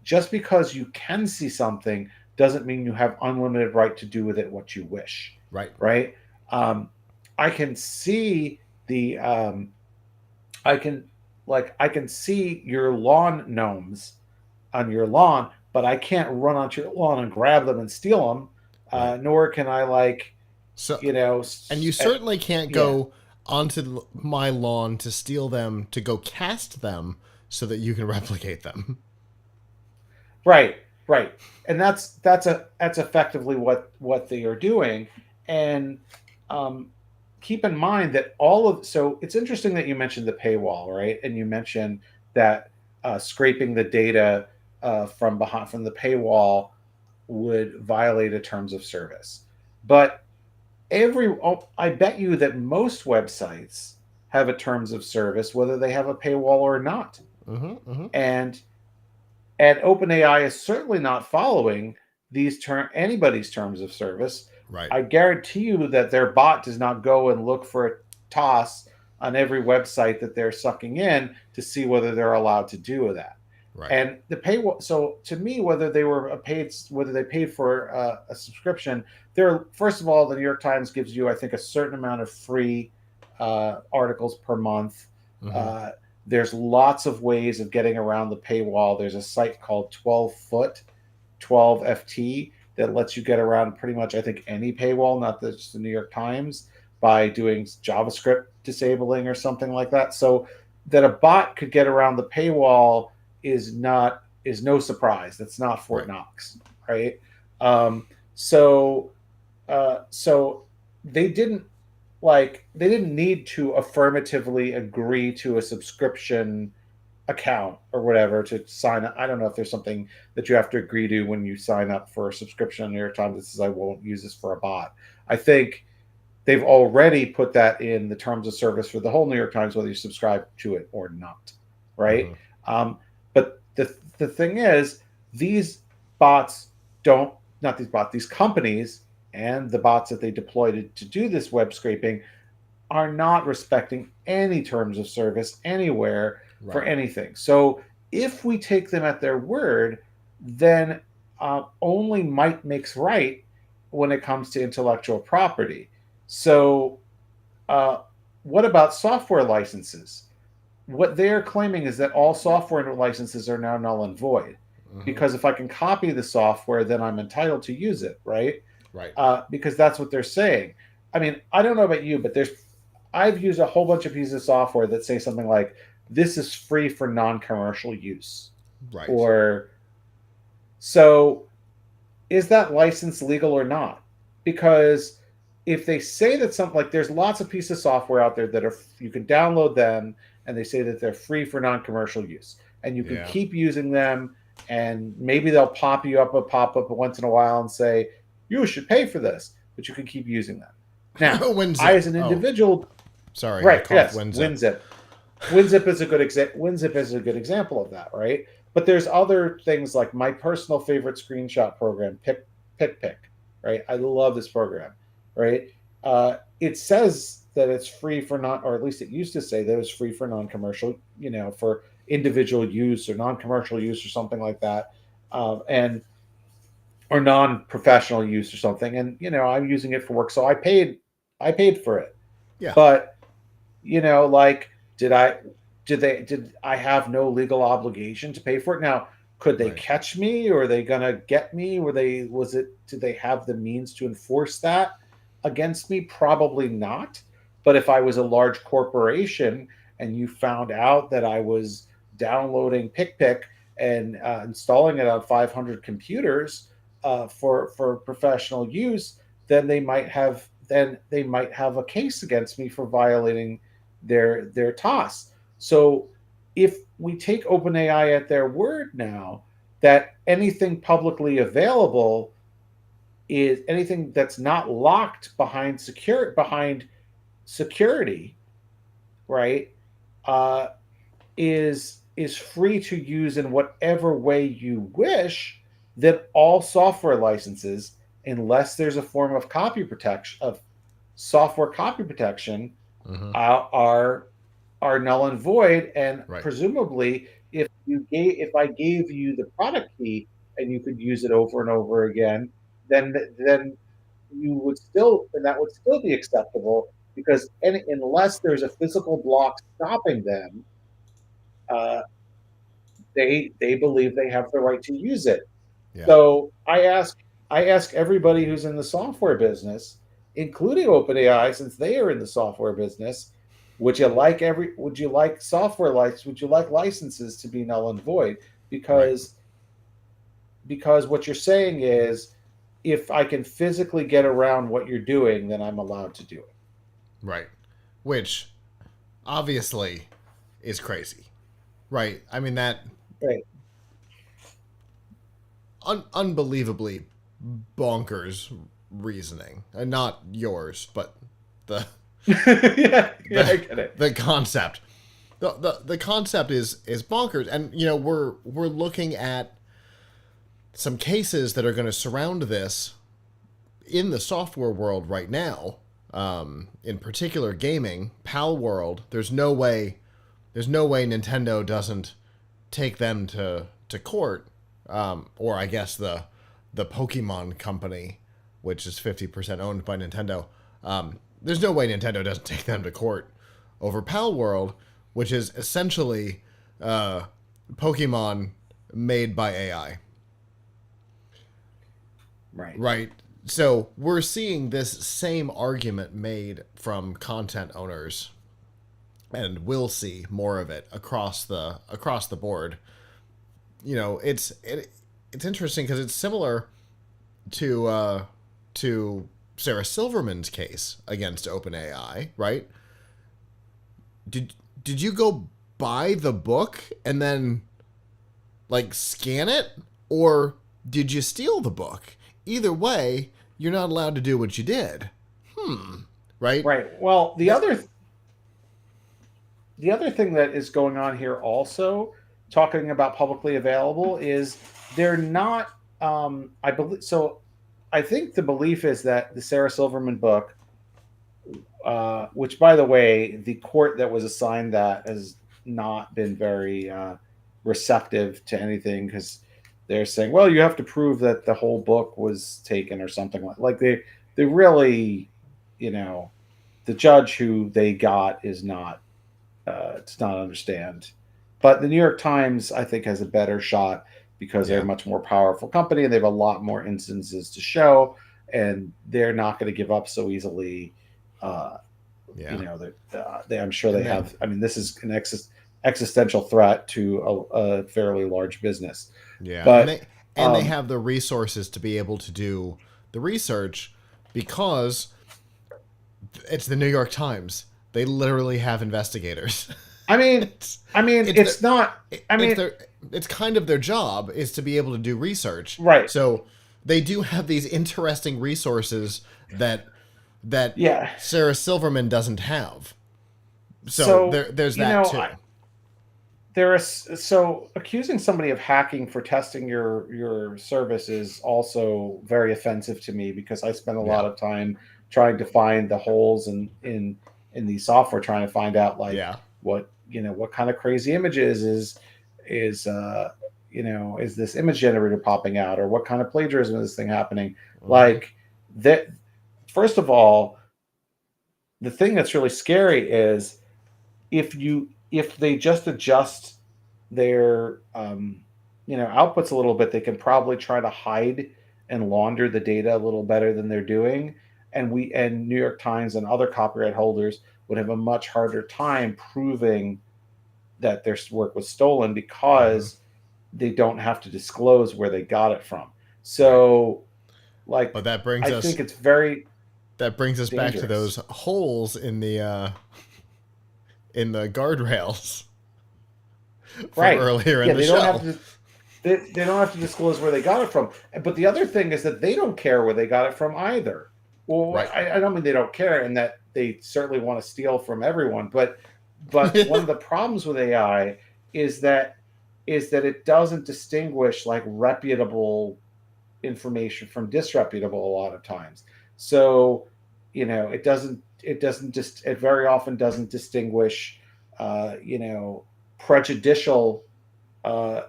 Just because you can see something doesn't mean you have unlimited right to do with it what you wish, Right. right? Um, I can see I can I can see your lawn gnomes on your lawn, but I can't run onto your lawn and grab them and steal them. Right. Nor can I So, you know, and you certainly can't yeah, go onto my lawn to steal them to go cast them so that you can replicate them. right, right, and that's effectively what they are doing, and um, keep in mind that so it's interesting that you mentioned the paywall, right? And you mentioned that scraping the data from the paywall would violate a terms of service, but I bet you that most websites have a terms of service, whether they have a paywall or not. Mm-hmm. Mm-hmm. And OpenAI is certainly not following anybody's terms of service. Right. I guarantee you that their bot does not go and look for a toss on every website that they're sucking in to see whether they're allowed to do that. Right. And the paywall. So to me, whether they paid for a subscription, first of all, the New York Times gives you, I think, a certain amount of free articles per month. Mm-hmm. There's lots of ways of getting around the paywall. There's a site called 12foot, 12FT, that lets you get around pretty much, I think, any paywall, not just the New York Times, by doing JavaScript disabling or something like that. So that a bot could get around the paywall is no surprise. That's not Fort Knox, right? So they didn't need to affirmatively agree to a subscription account or whatever to sign up. I don't know if there's something that you have to agree to when you sign up for a subscription on New York Times that says I won't use this for a bot. I think they've already put that in the terms of service for the whole New York Times, whether you subscribe to it or not, right? Mm-hmm. But the thing is, these bots don't not these bots, these companies and the bots that they deployed to do this web scraping are not respecting any terms of service anywhere for anything. So if we take them at their word, then only might makes right when it comes to intellectual property. So what about software licenses? What they're claiming is that all software licenses are now null and void. Mm-hmm. Because if I can copy the software, then I'm entitled to use it, right? Right. Because that's what they're saying. I mean, I don't know about you, but I've used a whole bunch of pieces of software that say something like, this is free for non-commercial use. Right. Or, so is that license legal or not? Because if they say that something like, there's lots of pieces of software out there that you can download them and they say that they're free for non-commercial use and you can keep using them, and maybe they'll pop up once in a while and say, you should pay for this, but you can keep using them. Now, I as an individual, sorry, right? Yes, WinZip. WinZip is a good example of that, right? But there's other things like my personal favorite screenshot program, PickPick, right? I love this program, right? It says that it's free for non, or at least it used to say that it was free for non-commercial, for individual use or non-commercial use or something like that, and or non-professional use or something. And I'm using it for work, so I paid for it. Yeah. But like, did I have no legal obligation to pay for it? Now, could they Right. catch me, or are they gonna get me? Did they have the means to enforce that against me? Probably not. But if I was a large corporation and you found out that I was downloading PickPick and installing it on 500 computers for professional use, then they might have a case against me for violating their TOS. So if we take OpenAI at their word now, that anything publicly available is anything that's not locked behind security, right? Uh, is free to use in whatever way you wish, then all software licenses, unless there's a form of software copy protection, Mm-hmm. are null and void. And Right. presumably, if I gave you the product key and you could use it over and over again, then that would still be acceptable, because unless there's a physical block stopping them, uh, they believe they have the right to use it. Yeah. So I ask everybody who's in the software business, including OpenAI, since they are in the software business, would you like software license? Would you like licenses to be null and void? Right. Because what you're saying is, if I can physically get around what you're doing, then I'm allowed to do it. Right. Which obviously is crazy. Right. I mean, that Right. unbelievably bonkers reasoning. And not yours, but the Yeah, I the, get it. the concept. The concept is bonkers. And we're looking at some cases that are going to surround this in the software world right now. In particular gaming, Pal World, there's no way Nintendo doesn't take them to court, or I guess the Pokemon company, which is 50% owned by Nintendo. There's no way Nintendo doesn't take them to court over Pal World, which is essentially Pokemon made by AI. Right. Right. So we're seeing this same argument made from content owners, and we'll see more of it across the board. It's interesting because it's similar to Sarah Silverman's case against OpenAI, right? Did you go buy the book and then like scan it, or did you steal the book? Either way, you're not allowed to do what you did. Right? Right. Well, the other thing that is going on here also, talking about publicly available, is they're not. I believe so. I think the belief is that the Sarah Silverman book, which, by the way, the court that was assigned that has not been very receptive to anything, because they're saying, well, you have to prove that the whole book was taken or something like they really, the judge who they got is not does not understand. But the New York Times, I think, has a better shot, because they're Yeah. a much more powerful company and they have a lot more instances to show, and they're not going to give up so easily. Yeah. I'm sure they And then- have. I mean, this is an existential threat to a fairly large business. Yeah. But and they have the resources to be able to do the research, because it's the New York Times. They literally have investigators. I mean, it's not. I mean, it's kind of their job is to be able to do research. Right. So they do have these interesting resources that Yeah. Sarah Silverman doesn't have. So So there's that too. so accusing somebody of hacking for testing your service is also very offensive to me, because I spend a Yeah. lot of time trying to find the holes in the software, trying to find out like Yeah. what kind of crazy images is is this image generator popping out, or what kind of plagiarism is this thing happening. Hmm. Like that, first of all, the thing that's really scary is if they just adjust their outputs a little bit, they can probably try to hide and launder the data a little better than they're doing. And New York Times and other copyright holders would have a much harder time proving that their work was stolen, Hmm. because they don't have to disclose where they got it from. Right. So, But like, that brings I us think it's very back to those dangerous. holes in the guardrails from Right. earlier in Yeah, the they don't have show. to they don't have to disclose where they got it from. But the other thing is that they don't care where they got it from either. Well, Right. I don't mean they don't care, and that they certainly want to steal from everyone. But one of the problems with AI is that it doesn't distinguish like reputable information from disreputable a lot of times. So, it very often doesn't distinguish prejudicial uh,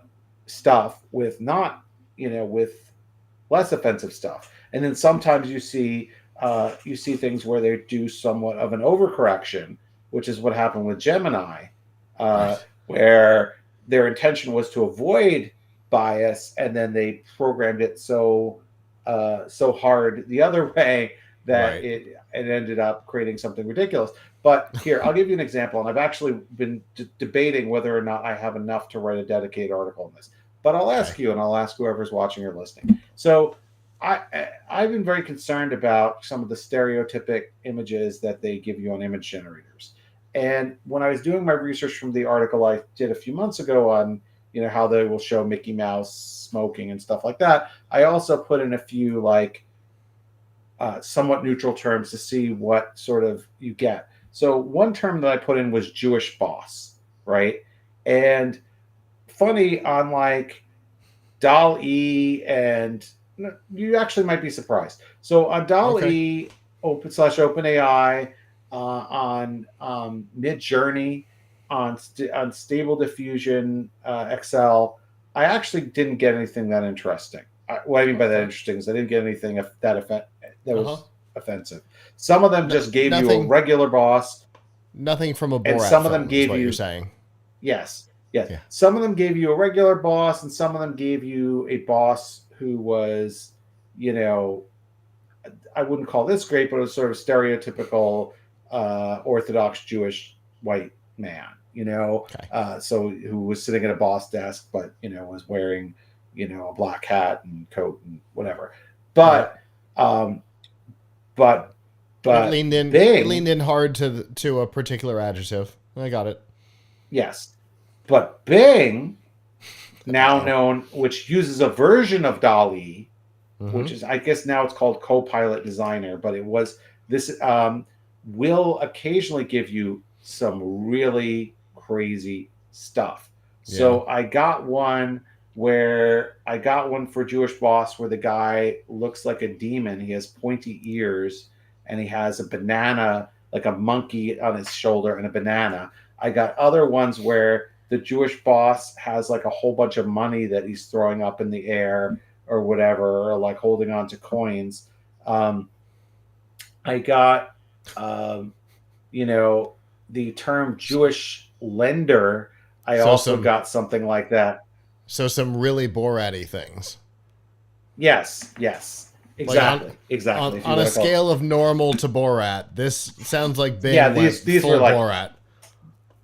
stuff with not, with less offensive stuff. And then sometimes you see things where they do somewhat of an overcorrection, which is what happened with Gemini, uh, Right. where their intention was to avoid bias, and then they programmed it so hard the other way that Right. it ended up creating something ridiculous. But here, I'll give you an example, and I've actually been debating whether or not I have enough to write a dedicated article on this. But I'll Okay. ask you, and I'll ask whoever's watching or listening. So I've been very concerned about some of the stereotypic images that they give you on image generators. And when I was doing my research from the article I did a few months ago on how they will show Mickey Mouse smoking and stuff like that, I also put in a few like somewhat neutral terms to see what sort of you get. So one term that I put in was Jewish boss, right? And funny, on like DAL-E, and you actually might be surprised. So on Okay. DAL-E, OpenAI, on Mid Journey, on Stable Diffusion XL, I actually didn't get anything that interesting. What I mean by that Okay. interesting is I didn't get anything that Uh huh. was offensive. Some of them No, just gave you a nothing. regular boss, Nothing from a and Borat some of them film is gave what you're you saying. yes, yes. Yeah. Some of them gave you a regular boss, and some of them gave you a boss who was, you know, I wouldn't call this great, but it was sort of stereotypical Orthodox Jewish white man, Okay. so who was sitting at a boss desk, but was wearing, a black hat and coat and whatever. Yeah. But, um, but, It but leaned in. It leaned Bing, in hard to a particular adjective. I got it. yes, but Bing, now Oh. known, which uses a version of DALL-E, Mm-hmm. which is, I guess now it's called Copilot Designer, but it was this, will occasionally give you some really crazy stuff. Yeah. So I got one for Jewish Boss where the guy looks like a demon. He has pointy ears, and he has a banana, like a monkey on his shoulder, and a banana. I got other ones where the Jewish boss has like a whole bunch of money that he's throwing up in the air or whatever, or like holding on to coins. Um, I got, um, you know, the term Jewish lender. I So also some got something like that. some really Borat-y things. Yes, yes, Like exactly, exactly. If you on a want to call it, scale of normal to Borat, this sounds like yeah, Bing these went were full like, Borat.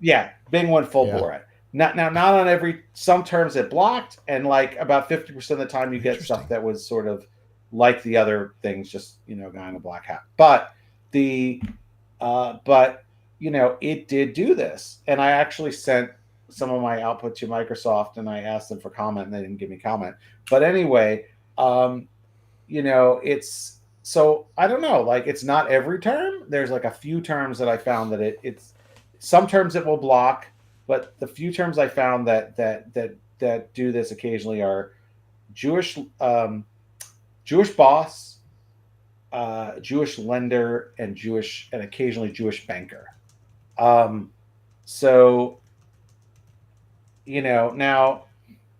yeah, Bing went full Yeah. Borat. Not on every. Some terms it blocked, and like about 50% of the time you get stuff Interesting. that was sort of like the other things, just guy in a black hat. But the but it did do this, and I actually sent some of my output to Microsoft, and I asked them for comment, and they didn't give me comment. But anyway, um, it's so I don't know. Like, it's not every term. There's like a few terms that I found that some terms it will block, but the few terms I found that do this occasionally are Jewish Jewish boss, Jewish lender, and occasionally Jewish banker. So now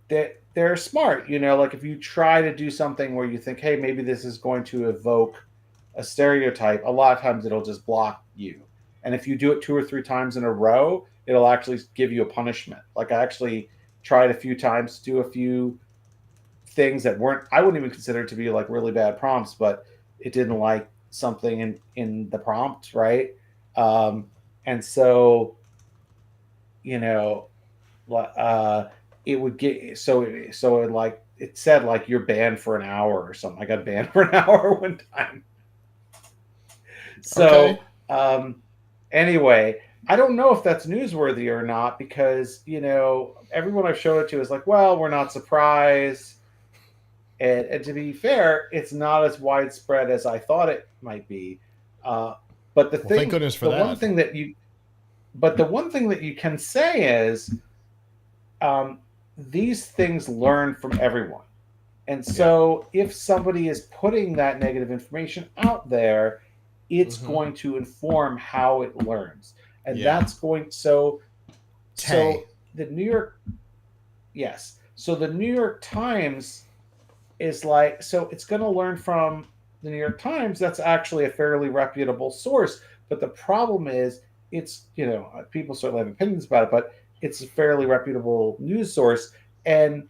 they're smart. Like if you try to do something where you think, hey, maybe this is going to evoke a stereotype, a lot of times it'll just block you. And if you do it 2 or 3 times in a row, it'll actually give you a punishment. Like I actually tried a few times to do a few things that I wouldn't even consider to be like really bad prompts, but it didn't like something in the prompt, right? And so, it would get it said like you're banned for an hour or something. I got banned for an hour one time. So anyway, I don't know if that's newsworthy or not because everyone I've showed it to is like, well, we're not surprised. And to be fair, it's not as widespread as I thought it might be. But thank goodness for that. The one thing that you can say is these things learn from everyone. And so if somebody is putting that negative information out there, it's going to inform how it learns. And that's going so the New York So the New York Times is like, so it's going to learn from the New York Times. That's actually a fairly reputable source. But the problem is it's, people certainly have opinions about it, but it's a fairly reputable news source. And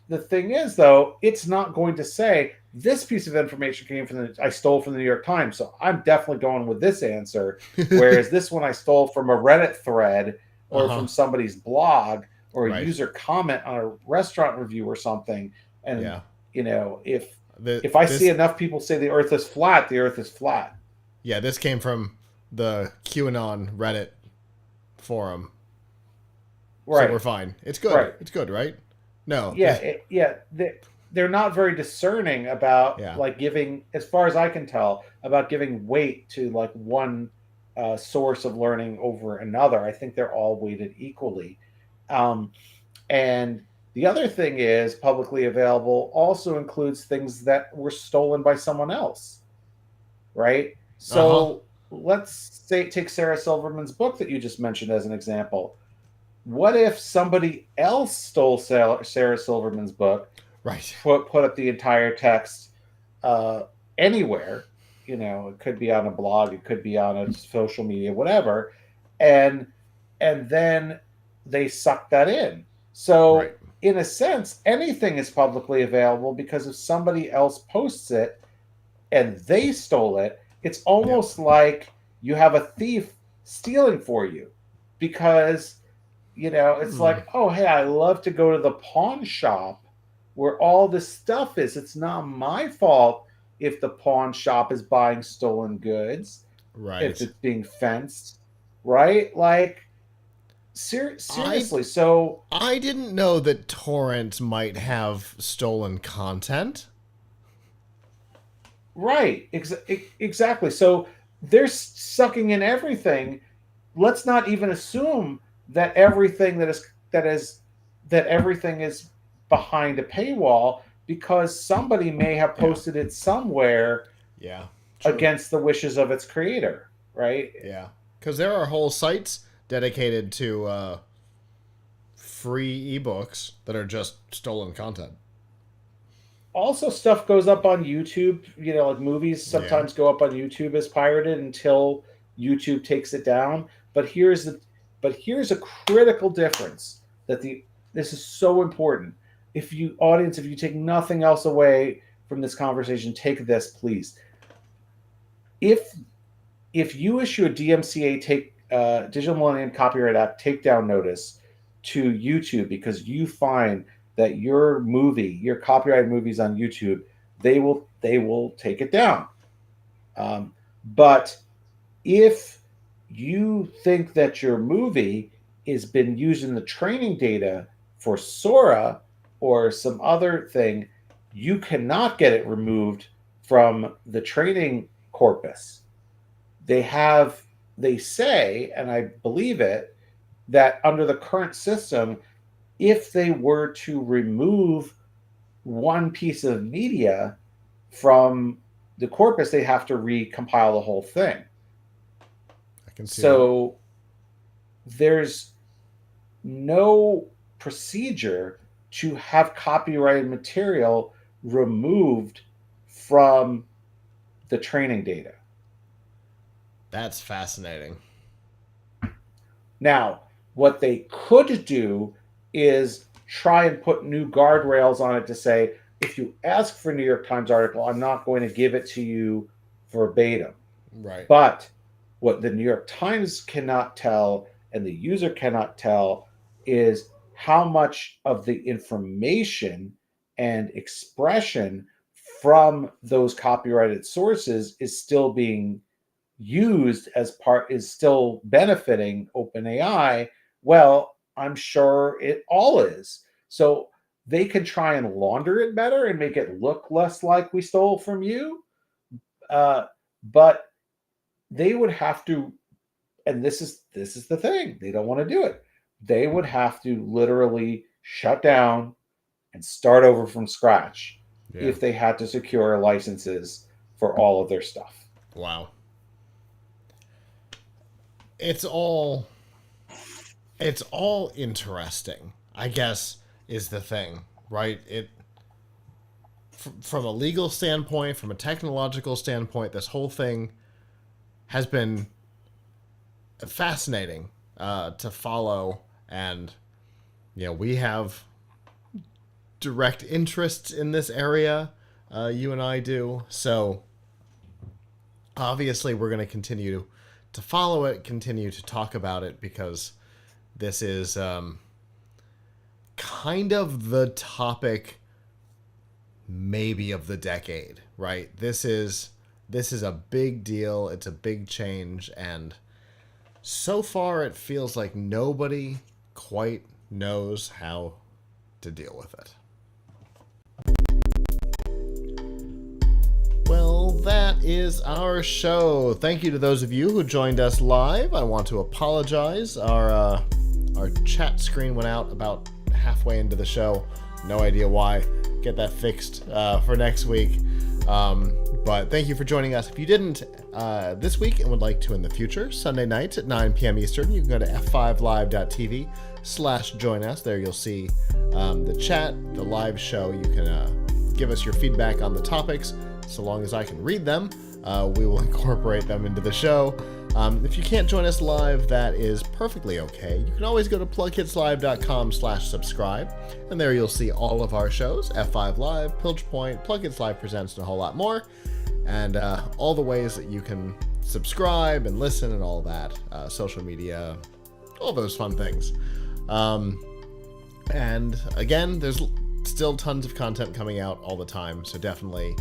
the thing is, though, it's not going to say this piece of information I stole from the New York Times. So I'm definitely going with this answer. Whereas this one I stole from a Reddit thread or from somebody's blog or a user comment on a restaurant review or something. And, if I see enough people say the earth is flat, the earth is flat. Yeah, this came from the QAnon Reddit forum. Right. So we're fine. It's good. Right. It's good, right? No. Yeah. They're not very discerning about like giving, as far as I can tell, about giving weight to like one source of learning over another. I think they're all weighted equally. And the other thing is publicly available also includes things that were stolen by someone else, right? So let's take Sarah Silverman's book that you just mentioned as an example. What if somebody else stole Sarah Silverman's book, right? Put up the entire text anywhere, it could be on a blog, it could be on a social media, whatever, and then they suck that in. So in a sense, anything is publicly available because if somebody else posts it and they stole it, it's almost like you have a thief stealing for you because it's like, oh, hey, I love to go to the pawn shop where all this stuff is. It's not my fault if the pawn shop is buying stolen goods, right? If it's being fenced, right? Like, seriously. So I didn't know that torrents might have stolen content. Right. Exactly. So they're sucking in everything. Let's not even assume that everything everything is behind a paywall because somebody may have posted it somewhere against the wishes of its creator, right? Yeah. Because there are whole sites dedicated to free ebooks that are just stolen content. Also, stuff goes up on YouTube. Like movies sometimes go up on YouTube as pirated until YouTube takes it down. But here's a critical difference this is so important. If you take nothing else away from this conversation, take this, please. If you issue a DMCA Digital Millennium Copyright Act takedown notice to YouTube because you find that your copyrighted movies on YouTube, they will take it down. But if you think that your movie has been used in the training data for Sora or some other thing, you cannot get it removed from the training corpus. They have they say, and I believe it, that under the current system, if they were to remove one piece of media from the corpus, they have to recompile the whole thing. I can see so there's no procedure to have copyrighted material removed from the training data. That's fascinating. Now, what they could do is try and put new guardrails on it to say, if you ask for a New York Times article, I'm not going to give it to you verbatim. Right. But what the New York Times cannot tell and the user cannot tell is how much of the information and expression from those copyrighted sources is still being used is still benefiting OpenAI. Well, I'm sure it all is. So they could try and launder it better and make it look less like we stole from you. But they would have to, and this is the thing, they don't want to do it. They would have to literally shut down and start over from scratch if they had to secure licenses for all of their stuff. Wow. It's all interesting, I guess, is the thing, right? From a legal standpoint, from a technological standpoint, this whole thing has been fascinating to follow, and we have direct interests in this area. You and I do, so obviously we're going to continue to follow it, continue to talk about it, because this is kind of the topic maybe of the decade, right? This is a big deal. It's a big change, and so far it feels like nobody quite knows how to deal with it. Well, that is our show. Thank you to those of you who joined us live. I want to apologize. Our chat screen went out about halfway into the show. No idea why. Get that fixed for next week. But thank you for joining us. If you didn't this week and would like to in the future, Sunday nights at 9 p.m. Eastern, you can go to f5live.tv/join us. There you'll see the chat, the live show. You can give us your feedback on the topics. So long as I can read them, we will incorporate them into the show. If you can't join us live, that is perfectly okay. You can always go to PLUGHITZlive.com/subscribe, and there you'll see all of our shows, F5 Live, Piltch Point, PLUGHITZ Live Presents, and a whole lot more, and all the ways that you can subscribe and listen and all that, social media, all those fun things. And again, there's still tons of content coming out all the time, so definitely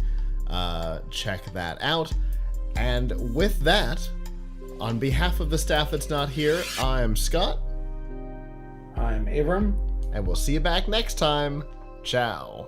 check that out. And with that, on behalf of the staff that's not here, I'm Scott. I'm Avram. And we'll see you back next time. Ciao.